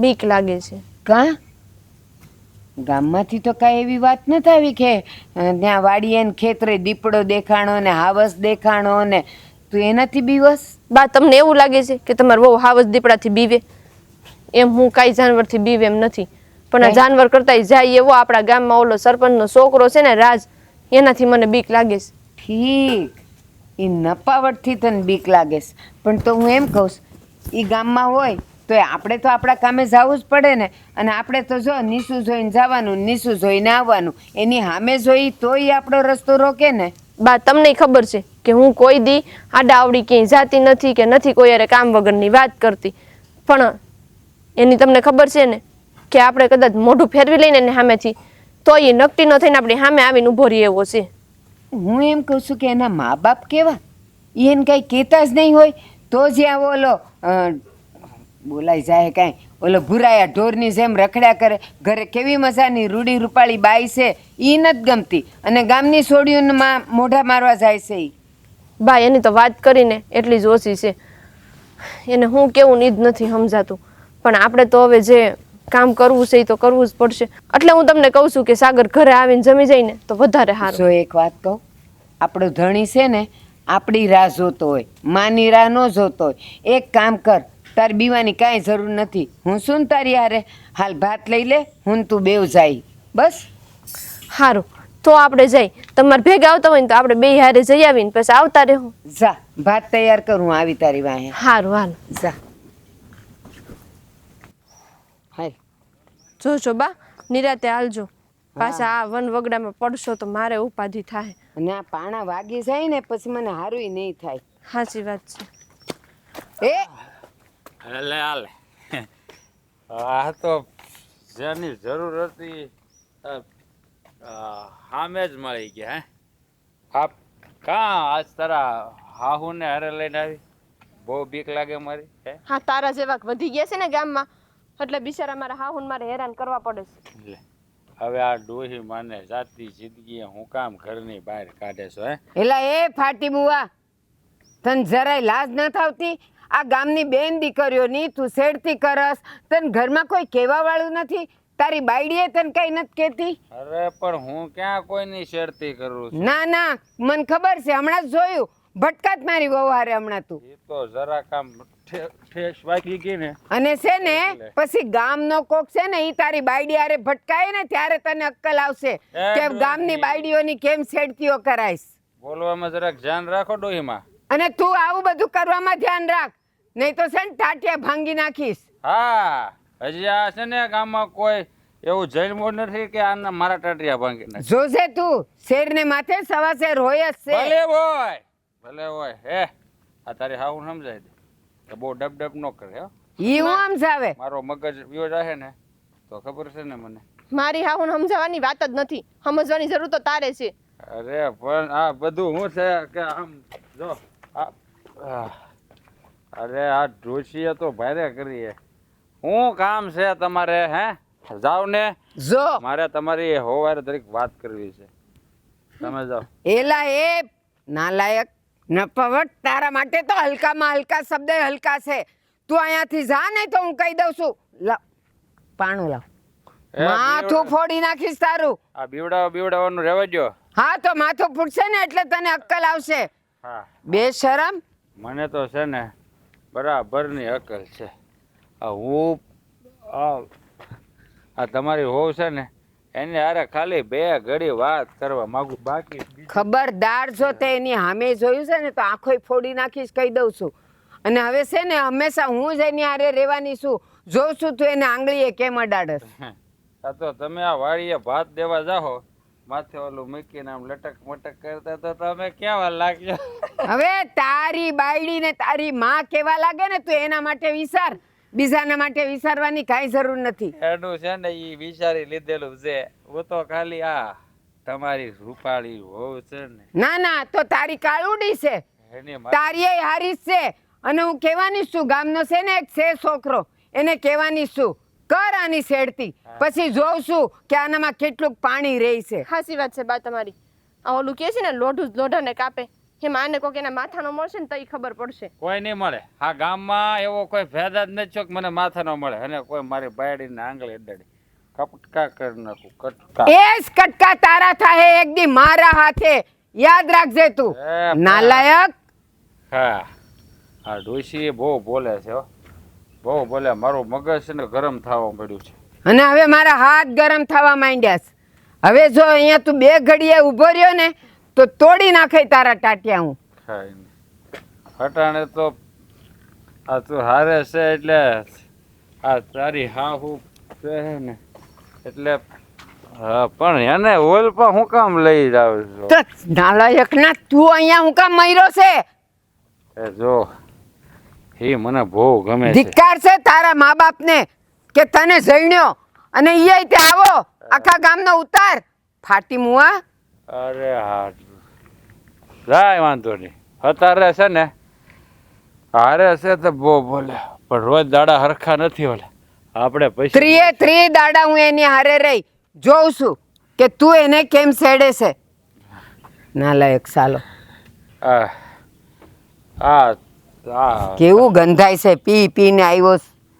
બીક લાગે છે. કાં? ગામમાંથી તો કાંઈ એવી વાત નથી આવી કે ત્યાં વાડીએ ને ખેતરે દીપડો દેખાણો ને હાવસ દેખાણો ને તું એનાથી બીવસ? બા તમને એવું લાગે છે કે તમારે બહુ હાવસ દીપડાથી બીવે? એમ હું કાંઈ જાનવરથી બીવે એમ નથી, પણ આ જાનવર કરતાંય જાય એવો આપણા ગામમાં ઓલો સરપંચનો છોકરો છે ને રાજ, એનાથી મને બીક લાગે છે. ઠીક, એ નપાવટથી તને બીક લાગે છે, પણ તો હું એમ કહું છું એ ગામમાં હોય તો આપણે તો આપણા કામે જવું જ પડે ને. અને આપણે તો જો નીસું જોઈને જવાનું, નીસું જોઈને આવવાનું, એની સામે જોઈ તોય આપણો રસ્તો રોકે ને. બા તમને ખબર છે કે હું કોઈ દી આડા આવડી ક્યાંય જાતી નથી કે નથી કોઈ યારે કામ વગરની વાત કરતી, પણ એની તમને ખબર છે ને કે આપણે કદાચ મોઢું ફેરવી લઈને એને સામેથી તો એ નકટી ન થઈને આપણી સામે આવીને ઊભો રહે એવો છે. હું એમ કહું છું કે એના મા બાપ કેવા? એને કાંઈ કહેતા જ નહીં હોય તો જ્યાં ઓલો બોલાઈ જાય કાંઈ ઓલો ભૂરાયા ઢોરની જેમ રખડ્યા કરે. ઘરે કેવી મજાની રૂડી રૂપાળી બાઈ છે, એ નથી ગમતી અને ગામની છોડીઓને મોઢા મારવા જાય છે ઈ. બા એની તો વાત કરીને એટલી જ ઓછી છે, એને હું કેવું ની જ નથી સમજાતું. પણ આપણે તો હવે જે કામ કરવું છે એ તો કરવું જ પડશે. એટલે હું તમને કહું છું કે સાગર ઘરે આવીને જમી જાય ને તો વધારે સારું. જો એક વાત કહું, આપણો ધણી છે ને આપણી રાહ જોતો હોય, માની રાહ ન જોતો હોય. એક કામ કર, તાર બીવાની કાંઈ જરૂર નથી. હું શું તારી હારે હાલ ભાત લઈ લે, હું તું બેવ જાય બસ. સારું, તો આપણે જઈ. તમારે ભેગા આવતા હોય ને તો આપણે બે હારે જઈ આવીને પછી આવતા રહેવું. જા ભાત તૈયાર કરું, હું આવી તારી વાહે. હારું હાલ. જા હાલ. જોજો બા, નિરાતે હાલજો. પાછા આ વન વગડામાં પડશો તો મારે ઉપાધિ થાય. અને આ પાણા વાગી જાય ને પછી મને હારું નહીં થાય. સાચી વાત છે. હાલે હાલે આ તો જેની જરૂર હતી સામે જ મળી ગયા. હે કાં આજ તારા હાહુને હારે લઈને આવી? બહુ બીક લાગે મારી. હે હા, તારા જેવા વધી ગયા છે ને ગામમાં, એટલે બિચારા મારા હાહુન મારે હેરાન કરવા પડે છે. લે હવે આ ડોહી માને જાતી જિંદગી હું કામ ઘરની બહાર કાઢે છો? હે એલા એ ફાટી બુવા, તને જરાય લાજ ન થાવતી? આ ગામની બેન દીકરીઓની તું શેડતી કરસ, તને ઘરમાં કોઈ કહેવા વાળું નથી? તારી બાયડીએ તને કઈ નથી કહેતી? અરે પણ હું ક્યાં કોઈની શેરતી કરું છું? ના ના, મને ખબર છે, હમણાં જ જોયું ભટકાત મારી વહુ હારે હમણાં તું. એ તો જરા કામ ઠેસ વાગી ગઈ ને. અને છે ને પછી ગામનો કોક છે ને ઈ તારી બાયડી હારે ભટકાય ને ત્યારે તને અક્કલ આવશે કે ગામની બાયડીઓની કેમ શેડતીઓ કરાઈશ. બોલવામાં જરાક ધ્યાન રાખો ડોહીમાં. અને તું આવું બધું કરવામાં ધ્યાન રાખ, નહીં તો છે ને ટાટિયા ભાંગી નાખીશ. હા, હજી આ છે ને ગામમાં કોઈ એવું જન્મો નથી કે આના મારા ટાટિયા ભાંગી નાખે. જોજે તું, શેરને માથે સવા શેર હોય જ છે. ભલે હોય. હે આ તારી હાવું સમજાય દે તો બહુ ડબ ન કરે. હો ઈ હું સમજાવે? મારો મગજ વ્યો જાહે ને તો ખબર છે ને મને. મારી હાહુન સમજાવવાની વાત જ નથી, સમજવાની જરૂર તો તારે છે. અરે પણ આ બધું હું છે કે આમ જો અરે આ ડોશીએ તો ભારે કરીએ. શું કામ છે તમારે? હે જાવ ને. જો મારે તમારી હોવારે દરેક વાત કરવી છે, તમે જાઓ. એલા એ નાલાયક નપવટ, તારા માટે તો હલકામાં હલકા શબ્દ હલકા છે. તું અહીંયાથી જા નહીં તો હું કહી દઉં છું. લાવ પાણું લાવ, માથું ફોડી નાખીશ તારું. આ બીવડાવવાનું રહેવા દો. હા તો માથું ફૂટશે ને એટલે તને અક્કલ આવશે. હા બેશરમ. મને તો છે ને બરાબરની અકલ છે. હું આ તમારી હોવ છે ને એને હારે ખાલી 2 ઘડી વાત કરવા માંગુ, બાકી ખબરદાર જો તે એની સામે જોયું છે ને તો આંખોય ફોડી નાખીશ, કહી દઉં છું. અને હવે છે ને હંમેશા હું જ એની હારે રહેવાની છું. જોઉં છું તું એને આંગળીએ કેમ અડાડસ. આ તો તમે આ વાડીએ ભાત દેવા જાઓ, માથે ઓલું મૂકીને આમ લટક મટક કરતા તો તમે કેવા લાગ્યો? હવે તારી બાયડી ને તારી માં કેવા લાગે ને તું એના માટે વિચાર, બીજાના માટે વિચારવાની કાંઈ જરૂર નથી. એનું છે ને એ વિચારી લીધેલું છે. હું તો ખાલી આ તમારી રૂપાળી હોવ છે ને. ના ના, તો તારી કાળુડી છે, એની તારી એ હારી જ છે. અને હું કહેવાની છું, ગામનો છે ને એક છે છોકરો, એને કહેવાની છું કર આની શેડતી, પછી જોઉં છું કે આનામાં કેટલું પાણી રહે છે. સાચી વાત છે બા તમારી. આ ઓલું કે છે ને લોઢું લોઢાને કાપે, એમાં આને કોક એના માથાનો મળશે ને તો ખબર પડશે. કોઈ નહીં મળે આ ગામમાં, એવો કોઈ ફાયદા જ નથી કે મને માથા ન મળે. અને કોઈ મારી બાયડીને આંગળી અડાડી કટકા કરી નાખું. કટકા એ જ કટકા તારા થાય એક દી મારા હાથે, યાદ રાખજે તું નાલાયક. હા, આ ડોશી બહુ બોલે છે હો, બહુ બોલે. મારું મગજ છે ને ગરમ થવા મળ્યું છે. અને હવે મારા હાથ ગરમ થવા માંડ્યા છે. હવે જો અહીંયા તું 2 ઘડીએ ઊભો રહ્યો ને તો તોડી નાખે તારા ટાટિયા હું. હટાણે તો આ તું હારે છે એટલે આ તારી હાહુ છે ને એટલે પણ એને ઓલ પર હું કામ લઈ જાવ છું? તો નાલાયક ના, તું અહીંયા હું કામ મર્યો છે? એ જો એ મને બહુ ગમે છે. ધિક્કાર છે તારા મા બાપને કે તને જઈણ્યો અને ઈ તે આવો આખા ગામનો ઉતાર. ફાટી મુઆ. અરે હા, જાય વાંધો નહીં. અત્યારે છે ને હારે છે તો બહુ બોલે, પણ રોજ દાડા હરખા નથી ઓલે. આપણે પૈસા 3 દાડા હું એની હારે રહી, જોઉં છું કે તું એને કેમ સેડે છે. નાલાયક સાલો. કેવું ગંધાય છે, પી પીને આવ્યો.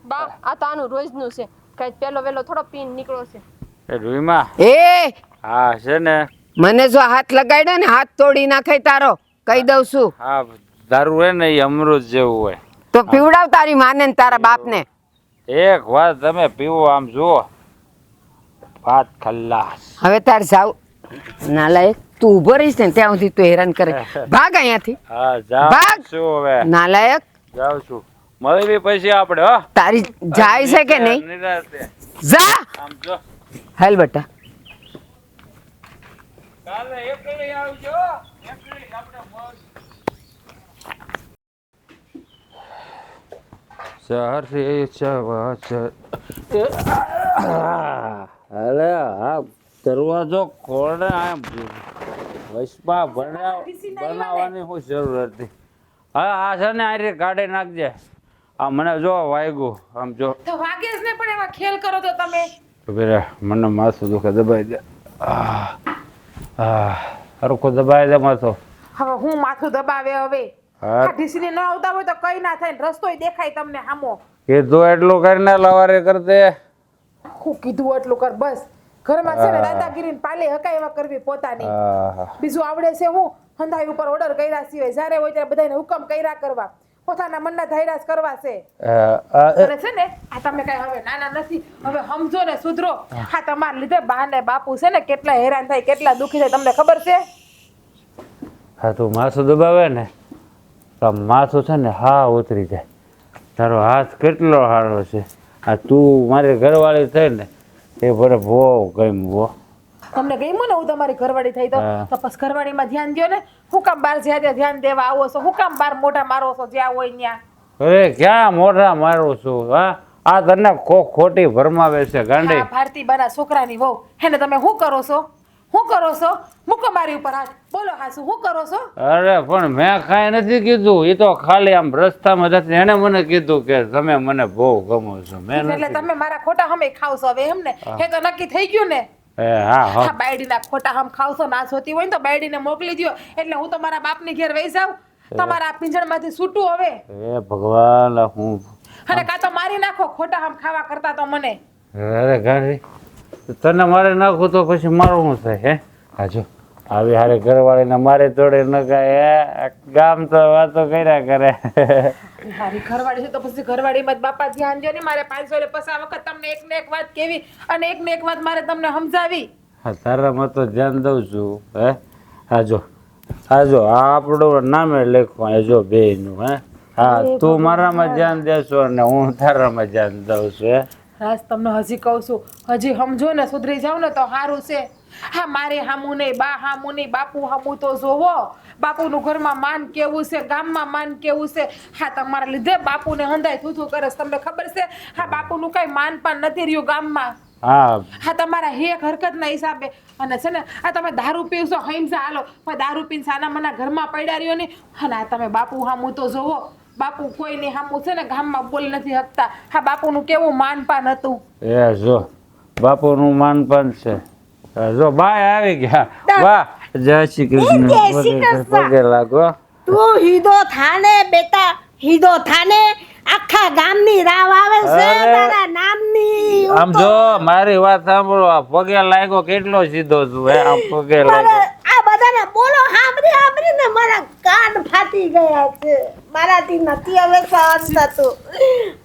બા આ તો આનું રોજનું છે, કઈ પેલો વેલો થોડો પીન નીકળો છે. એ રૂઈમાં એ હા છે ને, મને જો હાથ લગાડ્યો ને હાથ તોડી નાખે તારો, કહી દઉં છું. હા દારૂ હોય ને એ અમૃત જેવું હોય. તો પીવડાવ તારી માને ને તારા બાપને. એક વાત તમે પીવો, આમ જુઓ, વાત ખલ્લાસ. હવે તાર જાવ નાલાયક તું ઊભો રહીશ ને ત્યાં સુધી તું હેરાન કરે ભાગ અહીંયાથી હા જાઉં ભાગ. છું હવે નાલાયક જાઉં છું મળવી પછી આપણે હો તારી જાય છે કે નહીં નિરાંતે. જા આમ જો હાલ બેટા કાલે એકલી આવજો એકલી આપણે મોજ સારી ચવા અરે આ દરવાજો ખોલે આમ વૈષ્પા બનાવવાની શું જરૂર હતી હા આ છે ને આ રીતે કાઢી નાખજે આ મને જો વાગ્યું આમ જો તો વાગે જ ને પણ એમાં ખેલ કરો તો તમે ઉભી રહે મને માથું દુખે દબાઈ દે હરખું દબાઈ દે માથું હવે હું માથું દબાવે હવે હા. આ ઢીસીને ન આવતા હોય તો કઈ ના થાય ને રસ્તોય દેખાય તમને હામો કીધું એટલું કરીને લવારે કરતે હું કીધું એટલું કર બસ ઘરમાં છે ને દાદાગીરી પાલે હકાય એવા કરવી પોતાની બીજું આવડે છે હું હંધાઈ ઉપર ઓર્ડર કર્યા સિવાય જ્યારે હોય ત્યારે બધાને હુકમ કર્યા કરવા પોતાના મનના ધાયરાસ કરવા છે અને છે ને આ તમે કઈ હવે નાના નથી હવે સમજો ને સુધરો હા તમારા લીધે બા ને બાપુ છે ને કેટલા હેરાન થાય કેટલા દુખી થાય તમને ખબર છે હા તું માથું દબાવે ને તો માથું છે ને હા ઉતરી જાય તારો હાથ કેટલો સારો છે આ તું મારી ઘરવાળી થઈ ને એ ભલે બહુ ગમ્યું તમને ગમ્યું ને હું તમારી ઘરવાળી થઈ હા. તો બસ ઘરવાળીમાં ધ્યાન દ્યો ને હું કામ બાર જ્યાં ત્યાં ધ્યાન દેવા આવો છો હું કામ બાર મોઢા મારો છો જ્યાં હોય ત્યાં અરે ક્યાં મોઢા મારું છું હા આ તને ખોટી ભરમાવે છે ગાંડી હા ભારતી બાના છોકરાની વહુ હેને તમે શું કરો છો શું કરો છો મૂકો મારી ઉપર હાથ બોલો હાસુ શું કરો છો અરે પણ મેં કાંઈ નથી કીધું એ તો ખાલી આમ રસ્તામાં જતી એને મને કીધું કે તમે મને બહુ ગમો છો મેં એટલે નથી તમે મારા ખોટા હમે ખાવ છો હવે એમ ને એ તો નક્કી થઈ ગયું ને હા હા હા બાયડીના ખોટા હમ ખાવશો ના જોતી હોય ને તો બાયડીને મોકલી દ્યો એટલે હું તો મારા બાપની ઘેર વહી જાઉં તમારા પિંજણમાંથી છૂટું હવે એ ભગવાન હું અને કાં તો મારી નાખો ખોટા હમ ખાવા કરતા તો મને અરે ગાંડી તને મારે નાખું તો પછી મારું શું થાય હે હા જો આવી હારે ઘરવાળીને મારે તોડે ન ગાય ગામ તો વાતો કર્યા કરે મારી ઘરવાળી છે તો પછી ઘરવાળીમાં જ બાપા ધ્યાન દો ને મારે 500 ને 50 વખત તમને એક ને એક વાત કેવી અને એક ને એક વાત મારે તમને સમજાવી હા તારામાં તો ધ્યાન દઉં છું હે હા જો આ આપણું નામે લખવા જો બેયનું હે હા તું મારામાં ધ્યાન દેશો અને હું તારામાં ધ્યાન દઉં છું હે રાજ તમને હજી કહું છું હજી સમજો ને સુધરી જાવ ને તો સારું છે હા મારે હામું નહીં બા હામું નહીં બાપુ હામું તો જોવો બાપુનું ઘરમાં માન કેવું છે ગામમાં માન કેવું છે હા તમારા લીધે બાપુને હંધાય થૂથું કરે છે તમને ખબર છે હા બાપુનું કઈ માન પાન નથી રહ્યું ગામમાં હા હા તમારા હેક હરકતના હિસાબે અને છે ને આ તમે દારૂ પીવશો હૈમસા હાલો પણ દારૂ પીને સાના મના ઘરમાં પડ્યા રહ્યો ને અને આ તમે બાપુ હામું તો જોવો બાપુ કોઈને હામું છે ને ગામમાં બોલી નથી શકતા હા બાપુનું કેવું માનપાન હતું એ જો બાપુનું માનપાન છે જો બાય આવી ગયા વાહ જય શ્રી કૃષ્ણ પગે લાગો તું હીધો થાને બેટા હીધો થાને આખા ગામની રાવ આવે છે અરે. તારા નામની આમ જો મારી વાત સાંભળો આ પગે લાગ્યો કેટલો સીધો છું હે આમ પગે લાગ્યો આ બધાને બોલો સાંભળીને મારા કાન ફાટી ગયા છે મારાથી નથી હવે સહન થતું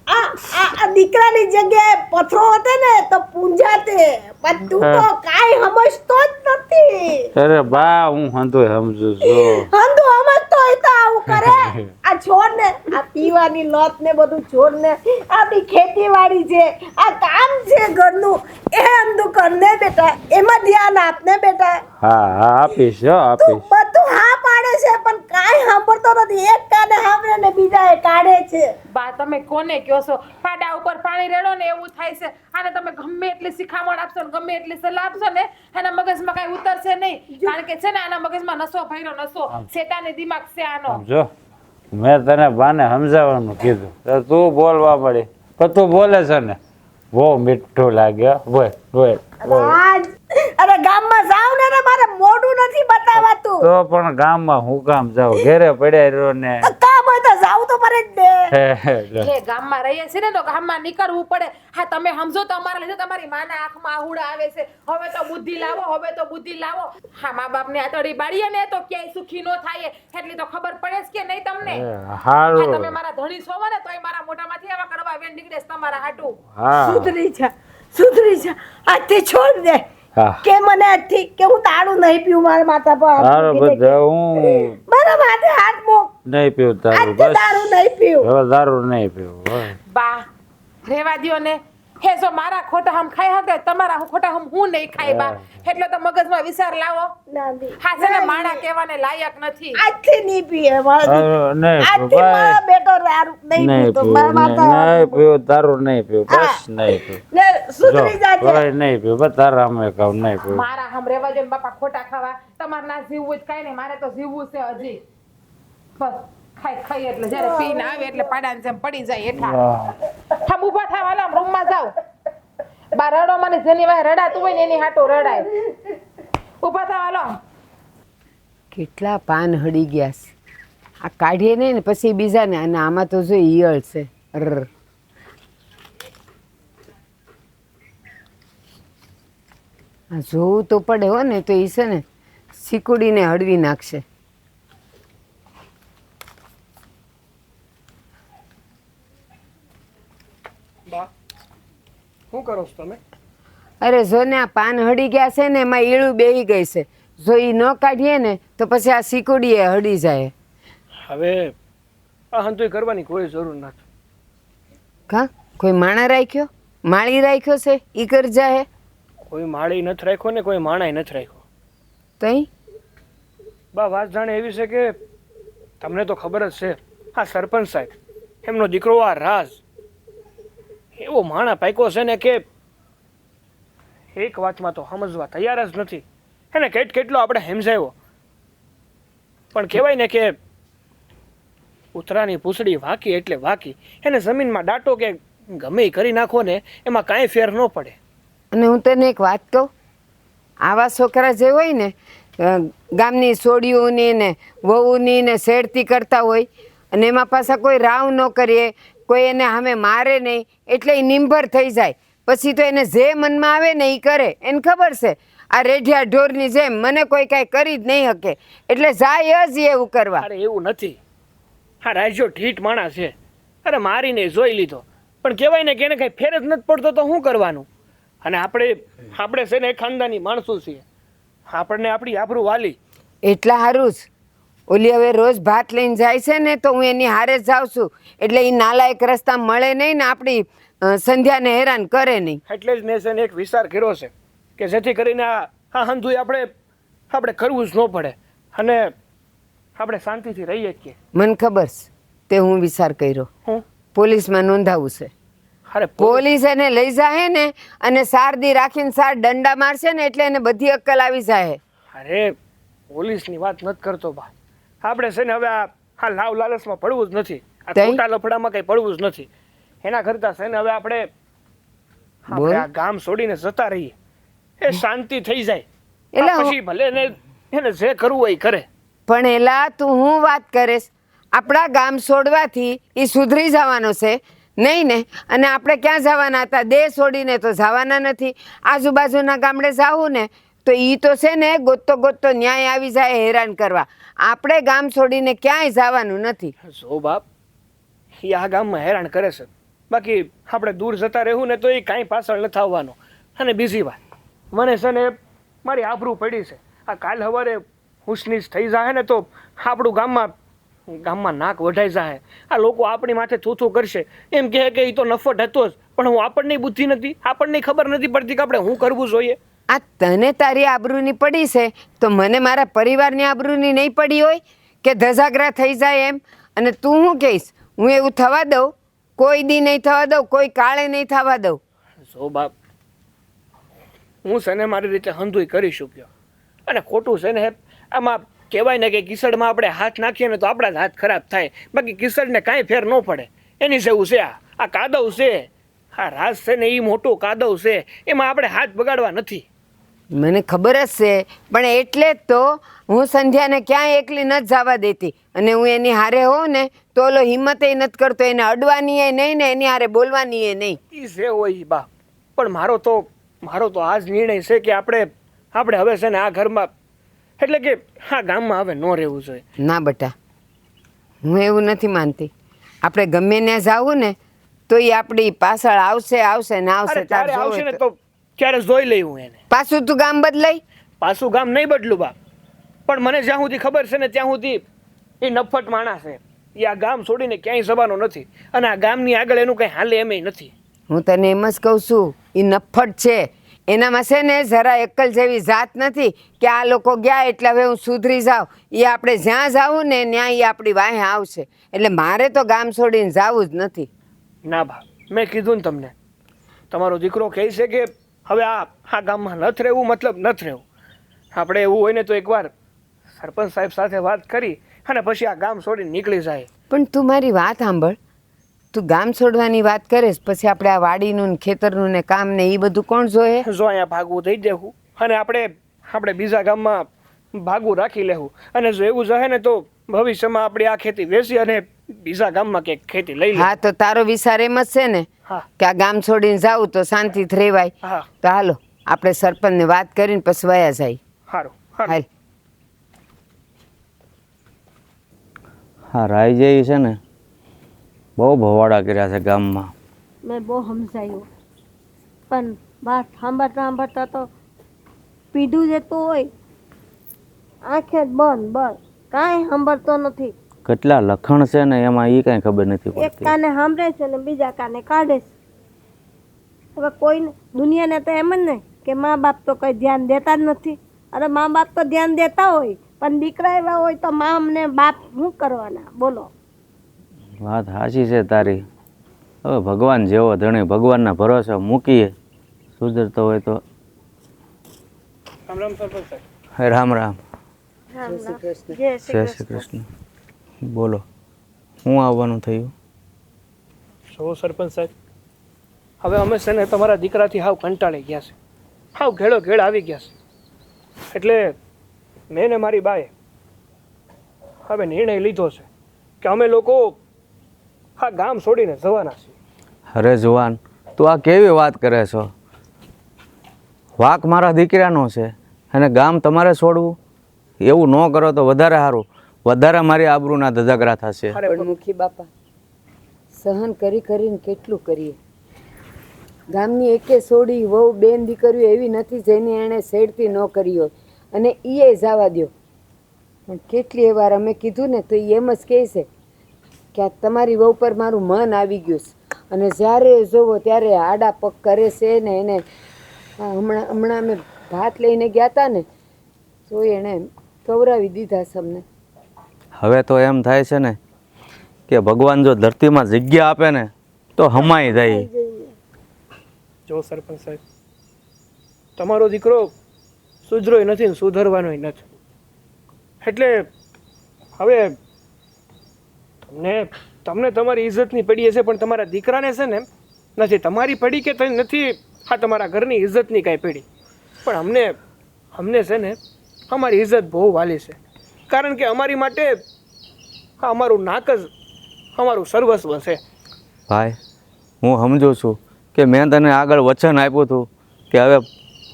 આ દીકરાની જગ્યાએ પથરો હતો ને તો પૂંજાતે પણ તું તો કાઈ સમજતો જ નથી અરે બા હું હંધો સમજુ છું હંધુ સમજતો હોય તો આવું કરે આ છોડ ને આ પીવાની લત ને બધું છોડ ને આપણી ખેતીવાડી છે આ કામ છે ઘરનું એ અંધુ કર ને બેટા એમાં ધ્યાન આપ ને બેટા હા આપીશ હો તું આપીશ બધું હા પાડે છે પણ કાઈ સાંભળતો નથી એક કાને સાંભળે ને બીજા એ કાઢે છે બા તમે કોને કહો છો પાડા ઉપર પાણી રેડો ને એવું થાય છે આને તમે ગમે એટલી શિખામણ આપશો ને ગમે એટલી સલાહ આપશો ને એના મગજમાં કઈ ઉતરશે નહીં કારણ કે છે ને આના મગજમાં નસો ભર્યો નસો શેતાની દિમાગ છે આનો જો મેં તને બાને સમજાવવાનું કીધું તો તું બોલવા પડી પણ તું બોલે છે ને બહુ મીઠું લાગ્યો બોલ બોલ બોલ આજ અરે ગામમાં જાવ ને મારે મોઢું નથી બતાવાતું તો પણ ગામમાં હું કામ જાઉં ઘેરે પડ્યા રહ્યો ને કામ હોય તો જાવ તો પડે જ ને હે ગામમાં રહીએ છીએ ને તો ગામમાં નીકળવું પડે હા તમે સમજો તો અમારા લીધે તમારી માના આંખમાં આહુડા આવે છે હવે તો બુદ્ધિ લાવો હવે તો બુદ્ધિ લાવો હા મા બાપની આતડી બાળીએ ને તો ક્યાંય સુખી ન થાય એટલી તો ખબર પડે છે કે નહીં તમને હા હારું તમે મારા ધણી છો ને તોય મારા મોઢામાંથી આવા કડવા વેણ નીકળે છે તમારા હાટુ હા સુધરી જા આજથી છોડ દે હા કે મને આજથી કે હું તારું નહીં પીવું મારા માથા પર હાથ તારો મૂકીને બધા હું મારા માથે હાથ મૂક નહીં પીવું તારું આજથી બસ તારું નહીં પીવું હવે દારૂ નહીં પીવું હવે. બા રેવા દ્યો ને હે જો મારા ખોટા હમ ખાઈ હકે તમારા ખોટા હમ હું નહીં ખાઈ બા એટલે તો મગજમાં વિચાર લાવો નાની હા છે ને માણા કહેવાને લાયક નથી આજથી નહીં પીએ મારા નહીં આજથી પીવું મારા બેટો દારૂ નહીં નહીં પીતો પીવું મારા માથા હાથ નહીં મૂક. પીવું તારું નહીં પીવું બસ નહીં પીવું ને જો સુધરી જાજે હવે નહીં પીવું બસ તારા અમે કહું નહીં પીવું મારા હમ રેવા દ્યો ને બાપા ખોટા ખાવા તમારે ના જીવવું જ કાંઈ નહીં મારે તો જીવવું છે હજી બસ ખાઈ એટલે જ્યારે પીને આવે એટલે પાડાને જેમ પડી જાય હેઠા હમ ઊભા થાવ હાલો રૂમમાં જાવ બા રડો મને જેની વાહે રડાતું હોય ને એની હાટો રડાય ઊભા થાવ હાલો કેટલા પાન હળી ગયા છે આ કાઢીએ નહીં ને પછી બીજાને અને આમાં તો જો ઈયળ છે અરર. આ જોવું તો પડે હો ને તો ઈ છે ને સિકુડીને હળવી નાખશે. બા શું કરો છો તમે? અરે જો ને આ પાન હળી ગયા છે ને એમાં ઈળું બેહી ગઈ છે. જો ઈ ન કાઢીએ ને તો પછી આ સિકુડીએ હળી જાય. હવે આ હંતુય કરવાની કોઈ જરૂર નથી. કા કોઈ માણા રાખ્યો માળી રાખ્યો છે ઈ કરજા હે કોઈ માળી નથી રાખ્યો ને કોઈ માણાય નથી રાખ્યો. તઈ બા વાત જાણે એવી છે કે તમને તો ખબર જ છે આ સરપંચ સાહેબ એમનો દીકરો આ રાજ એવો માણા પાક્યો છે ને કે એક વાતમાં તો સમજવા તૈયાર જ નથી. એને કેટલો આપણે સમજાવ્યો પણ કહેવાય ને કે ઉતરાની પૂંછડી વાકી એટલે વાકી. એને જમીનમાં દાટો કે ગમે ઈ કરી નાખો ને એમાં કાંઈ ફેર ન પડે. અને હું તને એક વાત કહું આવા છોકરા જે હોય ને ગામની સોડીઓની ને વહુની ને શેરતી કરતા હોય અને એમાં પાછા કોઈ રાવ ન કરીએ કોઈ એને સામે મારે નહીં એટલે એ નિંભર થઈ જાય. પછી તો એને જે મનમાં આવે ને એ કરે. એને ખબર છે આ રેઢિયા ઢોરની જેમ મને કોઈ કાંઈ કરી જ નહીં શકે એટલે જાય જ એવું કરવા. અરે એવું નથી. હા રાજ્યો ઠીઠ માણસ છે. અરે મારીને જોઈ લીધો પણ કહેવાય ને કે એને કઈ ફેર જ નથી પડતો તો શું કરવાનું. અને આપણે છે ને ખાનદાની માણસો છીએ. આપણને આપણી આબરૂ વાલી. એટલા સારું જ ઓલી હવે રોજ ભાત લઈને જાય છે ને તો હું એની હારે જ જાઉં છું એટલે એ નાલાયક રસ્તા મળે નહીં ને આપણી સંધ્યાને હેરાન કરે નહીં. એટલે જ મેં છે ને એક વિચાર કર્યો છે કે જેથી કરીને આ હંધુય આપણે કરવું જ ન પડે અને આપણે શાંતિથી રહીએ જ. મને ખબર છે તે હું વિચાર કર્યો હું પોલીસમાં નોંધાવું છે. અરે પોલીસ એને લઈ જાય ને અને સારદી રાખીને સાર દંડા મારશે ને એટલે એને બધી અક્કલ આવી જાય. અરે પોલીસની વાત નથી કરતો બા. આપણે છે ને હવે આ લાવ લાલચમાં પડવું જ નથી. આ તઈ? ખોટા લફડામાં કઈ પડવું જ નથી. એના કરતા છે ને હવે આપણે આ ગામ છોડીને જતા રહીએ એ શાંતિ થઈ જાય. એટલે આ પછી ભલે એને જે કરવું હોય એ કરે. પણ એલા તું હું વાત કરીશ આપણા ગામ છોડવાથી એ સુધરી જવાનો છે નહીં ને. અને આપણે ક્યાં જવાના હતા દેહ છોડીને તો જવાના નથી. આજુબાજુના ગામડે જાવું ને તો એ તો છે ને ગોતતો ન્યાય આવી જાય હેરાન કરવા. આપણે ગામ છોડીને ક્યાંય જવાનું નથી. જો બાપ એ આ ગામમાં હેરાન કરે છે બાકી આપણે દૂર જતા રહેવું ને તો એ કાંઈ પાછળ નથી આવવાનો. અને બીજી વાત મને છે ને મારી આબરૂ પડી છે. આ કાલ સવારે હુસનીસ થઈ જાય ને તો આપણું ગામમાં નાક વઢાઈ જાય. આ લોકો આપણી માથે થૂથું કરશે એમ કહે કે એ તો નફટ હતો જ પણ હું આપણને બુદ્ધિ નથી આપણને ખબર નથી પડતી કે આપણે શું કરવું જોઈએ. આ તને તારી આબરૂની પડી છે તો મને મારા પરિવારની આબરૂની નહીં પડી હોય કે ધજાગરા થઈ જાય એમ. અને તું શું કહીશ હું એવું થવા દઉં? કોઈ દી નહીં થવા દઉં કોઈ કાળે નહીં થવા દઉં. જો બાપ હું છે ને મારી રીતે હંધુય કરી શક્યો અને ખોટું છે ને આમાં કહેવાય ને કે કિસડમાં આપણે હાથ નાખીએ ને તો આપણા જ હાથ ખરાબ થાય બાકી કિસડને કાંઈ ફેર ન પડે. એની જેવું છે આ કાદવ છે આ રાસ છે ને એ મોટું કાદવ છે એમાં આપણે હાથ બગાડવા નથી. મને ખબર જ છે પણ એટલે જ તો હું સંધ્યાને ક્યાંય એકલી નથી જવા દેતી. અને હું એની હારે હોઉં ને તો ઓલો હિંમતે નથી કરતો. એને અડવાની એ નહીં ને એની હારે બોલવાની એ નહીં. એ છે હોય બા પણ મારો તો આ જ નિર્ણય છે કે આપણે હવે છે ને આ ઘરમાં એટલે કે આ ગામમાં હવે ન રહેવું જોઈએ. ના બટા હું એવું નથી માનતી. આપણે ગમે ત્યાં જાવું ને તો એ આપણી પાછળ આવશે ને આવશે. અરે તાર ત્યારે આવશે જોવે ને તો. ત્યારે જોઈ લઈ હું એને. પાછું તું ગામ બદલાઈ? પાછું ગામ નહીં બદલું બા, પણ મને જ્યાં સુધી ખબર છે ને ત્યાં સુધી એ નફટ માણસ છે. એ આ ગામ છોડીને ક્યાંય જવાનો નથી, અને આ ગામની આગળ એનું કંઈ હાલે એમ નથી. હું તને એમ જ કહું છું, એ નફ્ફટ છે. એનામાં છે ને જરા એકલ જેવી જાત નથી કે આ લોકો ગયા એટલે હવે હું સુધરી જાઉં. એ આપણે જ્યાં જાવું ને ત્યાં એ આપણી વાહે આવશે. એટલે મારે તો ગામ છોડીને જવું જ નથી. ના બા, મેં કીધું ને તમને, તમારો દીકરો કહે છે કે હવે આ ગામમાં નથી રહેવું, મતલબ નથી રહેવું. આપણે એવું હોય ને તો એકવાર સરપંચ સાહેબ સાથે વાત કરી અને પછી આ ગામ છોડીને નીકળી જાય. પણ તું મારી વાત સાંભળ. તું ગામ છોડવાની વાત કરીશ પછી આપણે આ વાડીનું ને ખેતરનું ને કામ ને એ બધું કોણ જોયે? જો અહીંયા ભાગવું થઈ દેવું અને આપણે બીજા ગામમાં ભાગવું રાખી લેવું, અને જો એવું જશે ને તો ભવિષ્યમાં આપણી આ ખેતી વેચી અને બીજા ગામમાં કંઈક ખેતી લઈ લે. હા, તો તારો વિચાર એમ જ છે ને હા કે આ ગામ છોડીને જાવું તો શાંતિથી રહેવાય. હા તો હાલો આપણે સરપંચને વાત કરીને પછી વયા જાય. સારું સારું. હાલ. હા, રાયજે છે ને બહુ ભવાડા કર્યા છે ગામમાં. મેં બહુ સમજાયું પણ વાત સાંભળતા સાંભળતા તો પીધું જતું હોય, આંખે જ બંધ બસ, કાંઈ સાંભળતો નથી. કેટલા લખણ છે ને એમાં એ કાંઈ ખબર નથી એક પડતી. કાને સાંભળે છે ને બીજા કાને કાઢે છે. હવે કોઈને દુનિયાને તો એમ જ ને કે મા બાપ તો કંઈ ધ્યાન દેતા જ નથી. અરે મા બાપ તો ધ્યાન દેતા હોય પણ દીકરા એવા હોય તો મા અમને બાપ શું કરવાના? બોલો. વાત સાચી છે તારી. હવે ભગવાન જેવો ધણી, ભગવાનના ભરોસે મૂકીએ, સુધરતો હોય તો. રામ રામ સરપંચ સાહેબ. હે રામ રામ. જય જય શ્રી કૃષ્ણ. બોલો, શું આવવાનું થયું? જો સરપંચ સાહેબ, હવે અમે છે ને તમારા દીકરાથી હાવ કંટાળી ગયા છે, હાવ ઘેડો ઘેડ આવી ગયા છે. એટલે મેં ને મારી બાએ હવે નિર્ણય લીધો છે કે અમે લોકો આ ગામ છોડીને જવાના છીએ. અરે જુવાન, તું આ કેવી વાત કરે છો? વાક મારા દીકરાનો છે અને ગામ તમારે છોડવું? એવું ન કરો તો વધારે સારું. વધારે મારી આબરૂના ધજાગરા થશે. અરે પણ મુખી બાપા, સહન કરી કરીને કેટલું કરીએ. ગામની એકે સોડી વહુ બેન દીકરીઓ એવી નથી જેની એણે સેડતી ન કરી હોય, અને એ જવા દ્યો. પણ કેટલી વાર અમે કીધું ને તો એ એમ જ કહે છે કે આ તમારી વહુ પર મારું મન આવી ગયું છે, અને જ્યારે જોવો ત્યારે આડા પગ કરે છે ને એને હમણાં અમે ભાત લઈને ગયા હતા ને તો એણે કવરાવી દીધા છે અમને. હવે તો એમ થાય છે ને કે ભગવાન જો ધરતીમાં જગ્યા આપે ને તો હમાઈ જાય. જો સરપંચ સાહેબ, તમારો દીકરો સુધરોય નથી ને સુધરવાનોય નથી. એટલે હવે તમને તમારી ઇજ્જતની પડી હશે પણ તમારા દીકરાને છે ને નથી. તમારી પડી કે નથી, આ તમારા ઘરની ઇજ્જતની કાંઈ પડી. પણ અમને છે ને અમારી ઇજ્જત બહુ વાલી છે, કારણ કે અમારી માટે આ અમારું નાક જ અમારું સર્વસ્વ છે. ભાઈ, હું સમજુ છું કે મેં તને આગળ વચન આપ્યું હતું કે હવે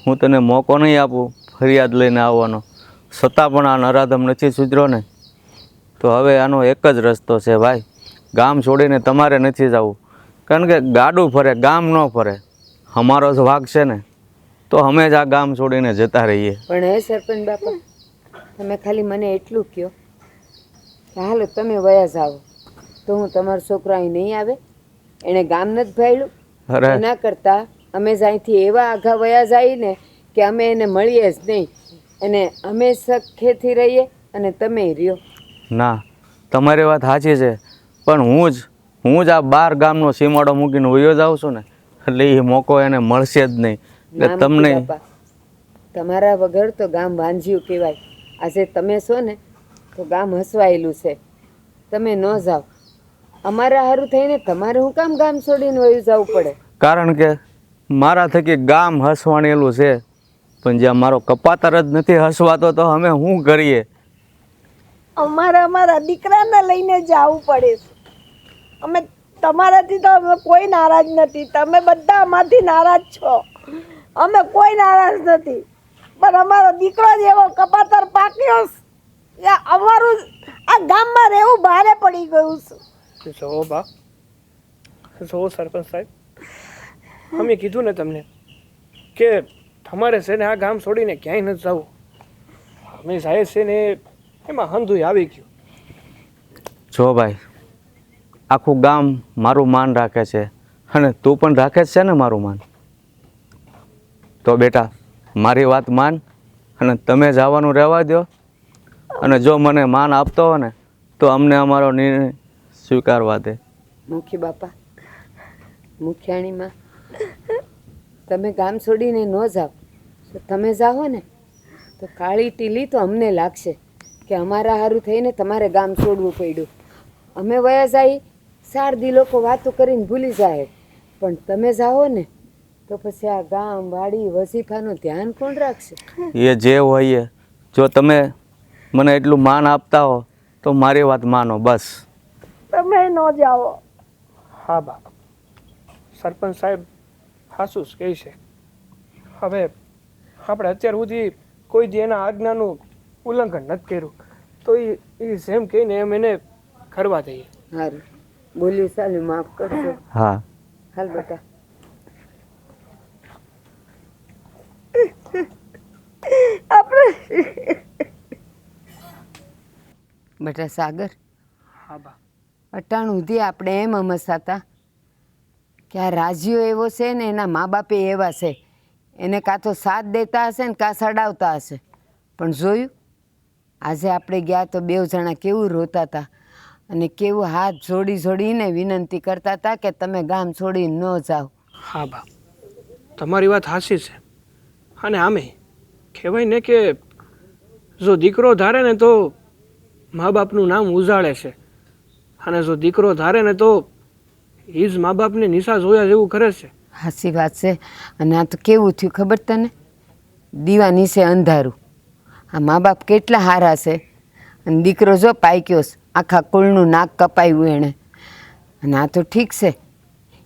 હું તને મોકો નહીં આપું ફરિયાદ લઈને આવવાનો, છતાં પણ આ નરાધમ નથી સુધર્યો ને. તો હવે આનો એક જ રસ્તો છે ભાઈ, ગામ છોડીને તમારે નથી જવું. કારણ કે ગાડું ફરે, ગામ ન ફરે. અમારો જ વાઘ છે ને તો અમે જ આ ગામ છોડીને જતા રહીએ. પણ હે સરપંચ બાપા, તમે ખાલી મને એટલું કહો કે હાલો તમે વયા જાઓ તો હું તમારો છોકરો અહીં નહીં આવે? એણે ગામ નથી ભાડ્યું? અરે એના કરતાં અમે જ અહીંથી એવા આઘા વયા જાય ને કે અમે એને મળીએ જ નહીં, અને અમે સખેથી રહીએ અને તમે રહ્યો. ના, તમારી વાત સાચી છે, પણ હું જ આ 12 ગામનો સીમાડો મૂકીને વયો જાઉં છું ને એટલે એ મોકો એને મળશે જ નહીં. ના એટલે તમને મુખી બાપા, તમારા વગર તો ગામ વાંઝ્યું કહેવાય. આજે તમે છો ને તો ગામ હસવાયેલું છે. તમે ન જાઓ, અમારા હારું થઈને તમારે હું કામ ગામ છોડીને વયું જવું પડે? કારણ કે મારા થકી ગામ હસવાણેલું છે, પણ જ્યાં મારો કપાતર જ નથી હસવાતો તો અમે શું કરીએ? અમારે અમારા દીકરાને લઈને જવું પડે છે. અમે તમારાથી તો અમે કોઈ નારાજ નથી, તમે બધા અમારથી નારાજ છો. અમે કોઈ નારાજ નથી, પણ અમારો દીકરો જ એવો કપાતર પાક્યો છે કે અમારું આ ગામમાં રહેવું ભારે પડી ગયું છે. જો બા, જો સરપંચ સાહેબ, અમે કીધું ને તમને કે તમારે છે ને આ ગામ છોડીને ક્યાંય નથી જવું. અમે સાહેબ છે ને એમાં હંધુય આવી ગયું. જો ભાઈ, આખું ગામ મારું માન રાખે છે અને તું પણ રાખે જ છે ને મારું માન. તો બેટા મારી વાત માન અને તમે જવાનું રહેવા દો. અને જો મને માન આપતો હો ને તો અમને અમારો નિર્ણય સ્વીકારવા દે. મુખી બાપા, મુખિયાણીમાં, તમે ગામ છોડીને ન જાઓ. તો તમે જાઓ ને તો કાળી ટીલી તો અમને લાગશે કે અમારા હારું થઈને તમારે ગામ છોડવું પડ્યું. અમે વયા જાય સારદી લોકો વાતો કરીને ભૂલી જાય, પણ તમે જાઓ ને તો પછી આ ગામ વાડી વસીફાનું ધ્યાન કોણ રાખશે? એ જે હોય એ, જો તમે મને એટલું માન આપતા હો તો મારી વાત માનો બસ. તમે ન જાઓ. હા બા, સરપંચ સાહેબ હાસું જ કહે છે. હવે આપણે અત્યાર સુધી કોઈ દી એના આજ્ઞાનું ઉલ્લંઘન નથી કર્યું, તો એ જેમ કહીને એમ એને કરવા દઈએ. સારું બોલ્યું, ચાલ્યું, માફ કરજો. હા હાલ બેટા. બેટા સાગર, હા બા. અટાણું સુધી આપણે એમ સમજતા કે આ રાજીઓ એવો છે ને એના મા બાપે એવા છે, એને કાં તો સાથ દેતા હશે ને કાં સડાવતા હશે. પણ જોયું આજે આપણે ગયા તો 2 જણા કેવું રોતા હતા અને કેવું હાથ જોડી જોડીને વિનંતી કરતા હતા કે તમે ગામ છોડીને ન જાઓ. હા બા, તમારી વાત હાસી છે. અને આમે કહેવાય ને કે જો દીકરો ધારે ને તો મા બાપનું નામ ઉજાળે છે, અને જો દીકરો ધારે ને તો એ જ મા બાપને નિશા જોયા જેવું કરે છે. સાચી વાત છે. અને આ તો કેવું થયું ખબર તને? દીવા નીચે અંધારું. આ મા બાપ કેટલા સારા છે અને દીકરો જો પાક્યો છે, આખા કુળનું નાક કપાયું એણે. અને આ તો ઠીક છે,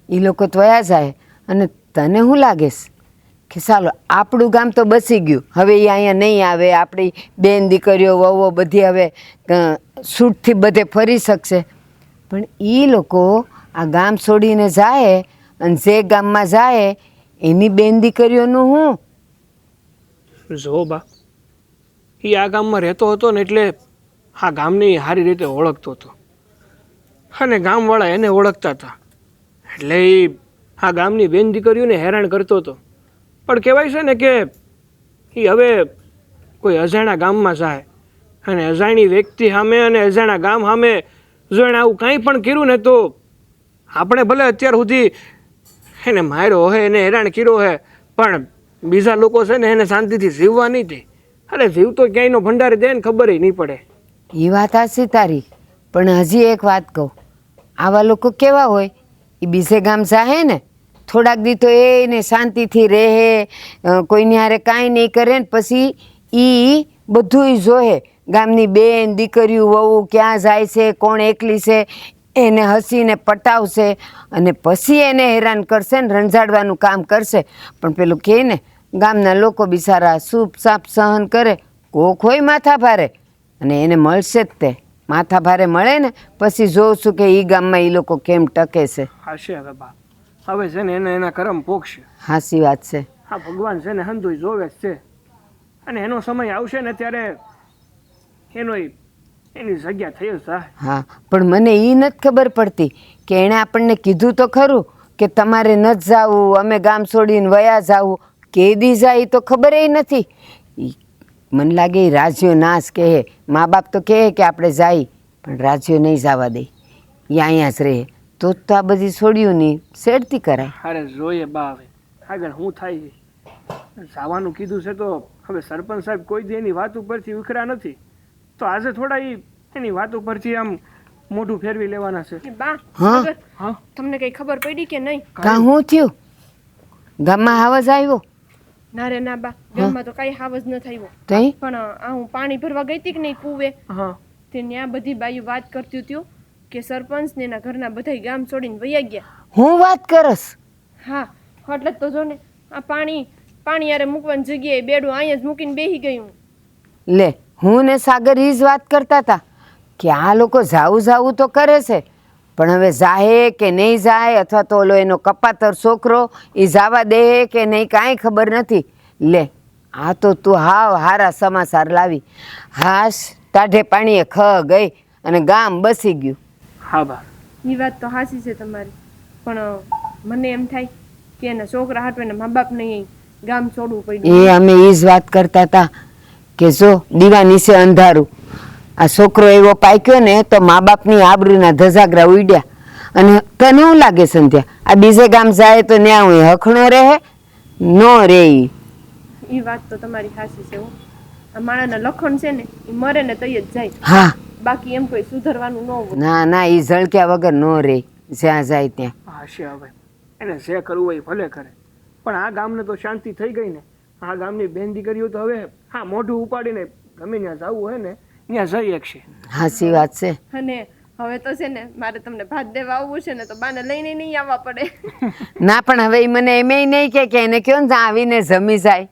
એ લોકો તો વયા જાય. અને તને શું લાગે છે કે ચાલો આપણું ગામ તો બસી ગયું, હવે એ અહીંયા નહીં આવે, આપણી બેન દીકરીઓ વહુઓ બધી હવે છૂટથી બધે ફરી શકશે. પણ એ લોકો આ ગામ છોડીને જાય અને જે ગામમાં જાય એની બેન દીકરીઓનું શું? જો બા, એ આ ગામમાં રહેતો હતો ને એટલે આ ગામની સારી રીતે ઓળખતો હતો, અને ગામવાળા એને ઓળખતા હતા. એટલે એ આ ગામની બેન દીકરીઓને હેરાન કરતો હતો. પણ કહેવાય છે ને કે એ હવે કોઈ અજાણ્યા ગામમાં જાય અને અજાણી વ્યક્તિ સામે અને અજાણ્યા ગામ સામે જો એણે આવું કાંઈ પણ કર્યું ને તો આપણે ભલે અત્યાર સુધી એને માર્યો હોય, એને હેરાન કર્યો હોય, પણ બીજા લોકો છે ને એને શાંતિથી જીવવા નહીં દે. અરે જીવતો ક્યાંયનો ભંડારી દે ને ખબર નહીં પડે. એ વાત હાચી તારી, પણ હજી એક વાત કહું, આવા લોકો કેવા હોય? એ બીજે ગામ જાહે ને થોડાક દી તો એને શાંતિથી રહે, કોઈની હારે કાંઈ નહીં કરે ને પછી એ બધું જોહે. ગામની બેન દીકરીઓ વહુ ક્યાં જાય છે, કોણ એકલી છે, એને હસીને પટાવશે અને પછી એને હેરાન કરશે ને રંજાડવાનું કામ કરશે. પણ પેલું કહે ને ગામના લોકો બિચારા સૂપ સાપ સહન કરે, કોક હોય માથા ભારે, અને એને મળશે જ તે. માથા ભારે મળે ને પછી જોઉં છું કે એ ગામમાં એ લોકો કેમ ટકે છે. હાશે હવે બા, હવે છે ને એને એના કરમ પોખશે. હાચી વાત છે. હા, ભગવાન છે ને હંધુય જોવે જ છે, અને એનો સમય આવશે ને ત્યારે એની જગ્યા થઈ જ જાય. હા, પણ મને એ નથી ખબર પડતી કે એણે આપણને કીધું તો ખરું કે તમારે નથી જાવું, અમે ગામ છોડીને વયા જાવું. કેદી જાય એ તો ખબર ય નથી. મને લાગે એ રાજ્યો નાશ કહે. મા બાપ તો કહે કે આપણે જાય, પણ રાજ્યો નહીં જવા દે, એ અહીંયા જ રહે. તો આ બધી છોડ્યું નહીં શેડતી કરાય. અરે જોઈએ બા, હવે આગળ શું થાય છે. જવાનું કીધું છે તો હવે સરપંચ સાહેબ કોઈ દી એની વાત ઉપરથી ઉખરા નથી, તો આજે થોડા એની વાત ઉપરથી આમ મોઢું ફેરવી લેવાના છે. બા, હા? અગર હા, તમને કઈ ખબર પડી કે નહીં? કાં શું થયું? ગામમાં હાવજ આવ્યો? ના રે ના બા, ગામમાં તો કઈ હાવજ ન થયો. તઈ પણ આ હું પાણી ભરવા ગઈ હતી કે નહીં કુવે, હા, તે ત્યાં બધી બાયું વાત કરતી હતી કે સરપંચ ને એના ઘરના બધા ગામ છોડીને વયા ગયા. હું વાત કરસ? હા, એટલે જ તો જો ને આ પાણી યારે મૂકવાની જગ્યાએ બેડું અહીંયા જ મૂકીને બેસી ગયું. લે, હું ને સાગર ઈ જ વાત કરતા હતા કે આ લોકો જાવું તો કરે છે, પણ હવે જાહે કે નહીં જાય, અથવા તો ઓલો એનો કપાતર છોકરો એ જવા દે કે નહીં કાંઈ ખબર નથી. લે આ તો તું હાવ હારા સમાચાર લાવી. હાશ ટાઢે પાણીએ ખ ગઈ અને ગામ બસી ગયું. હા બા, એ વાત તો સાચી છે તમારી, પણ મને એમ થાય કે એના છોકરા હાટુ એના મા બાપ નહીં ગામ છોડવું પડ્યું. એ અમે એ જ વાત કરતા હતા કે જો દીવા નીચે અંધારું, આ છોકરો એવો પાક્યો ને તો મા બાપની આબરૂના ધજાગરા ઉડ્યા. અને તને શું લાગે સંધ્યા, આ બીજે ગામ જાય તો ન્યા હું હખણો રહે નો રે ઈ. એ વાત તો તમારી સાચી છે હો. આ માણાના લખણ છે ને એ મરે ને તઈ જ જાય, હા બાકી એમ કોઈ સુધરવાનું ન હોય. ના ના ઈ ઝળક્યા વગર નો રે જ્યાં જાય ત્યાં. હશે હવે એને જે કરવું હોય એ ભલે કરે, પણ આ ગામને તો શાંતિ થઈ ગઈ ને. આ ગામની બેન દીકરીઓ તો હવે હા મોઢું ઉપાડીને ગમે ત્યાં જવું હોય ને ત્યાં જઈ શકશે. હાચી વાત છે. અને હવે તો છે ને મારે તમને ભાત દેવા આવવું છે ને તો બાને લઈને નહીં આવવા પડે. ના પણ હવે ઈ મને એમ નહીં કે એને કયો ને આવીને જમી જાય.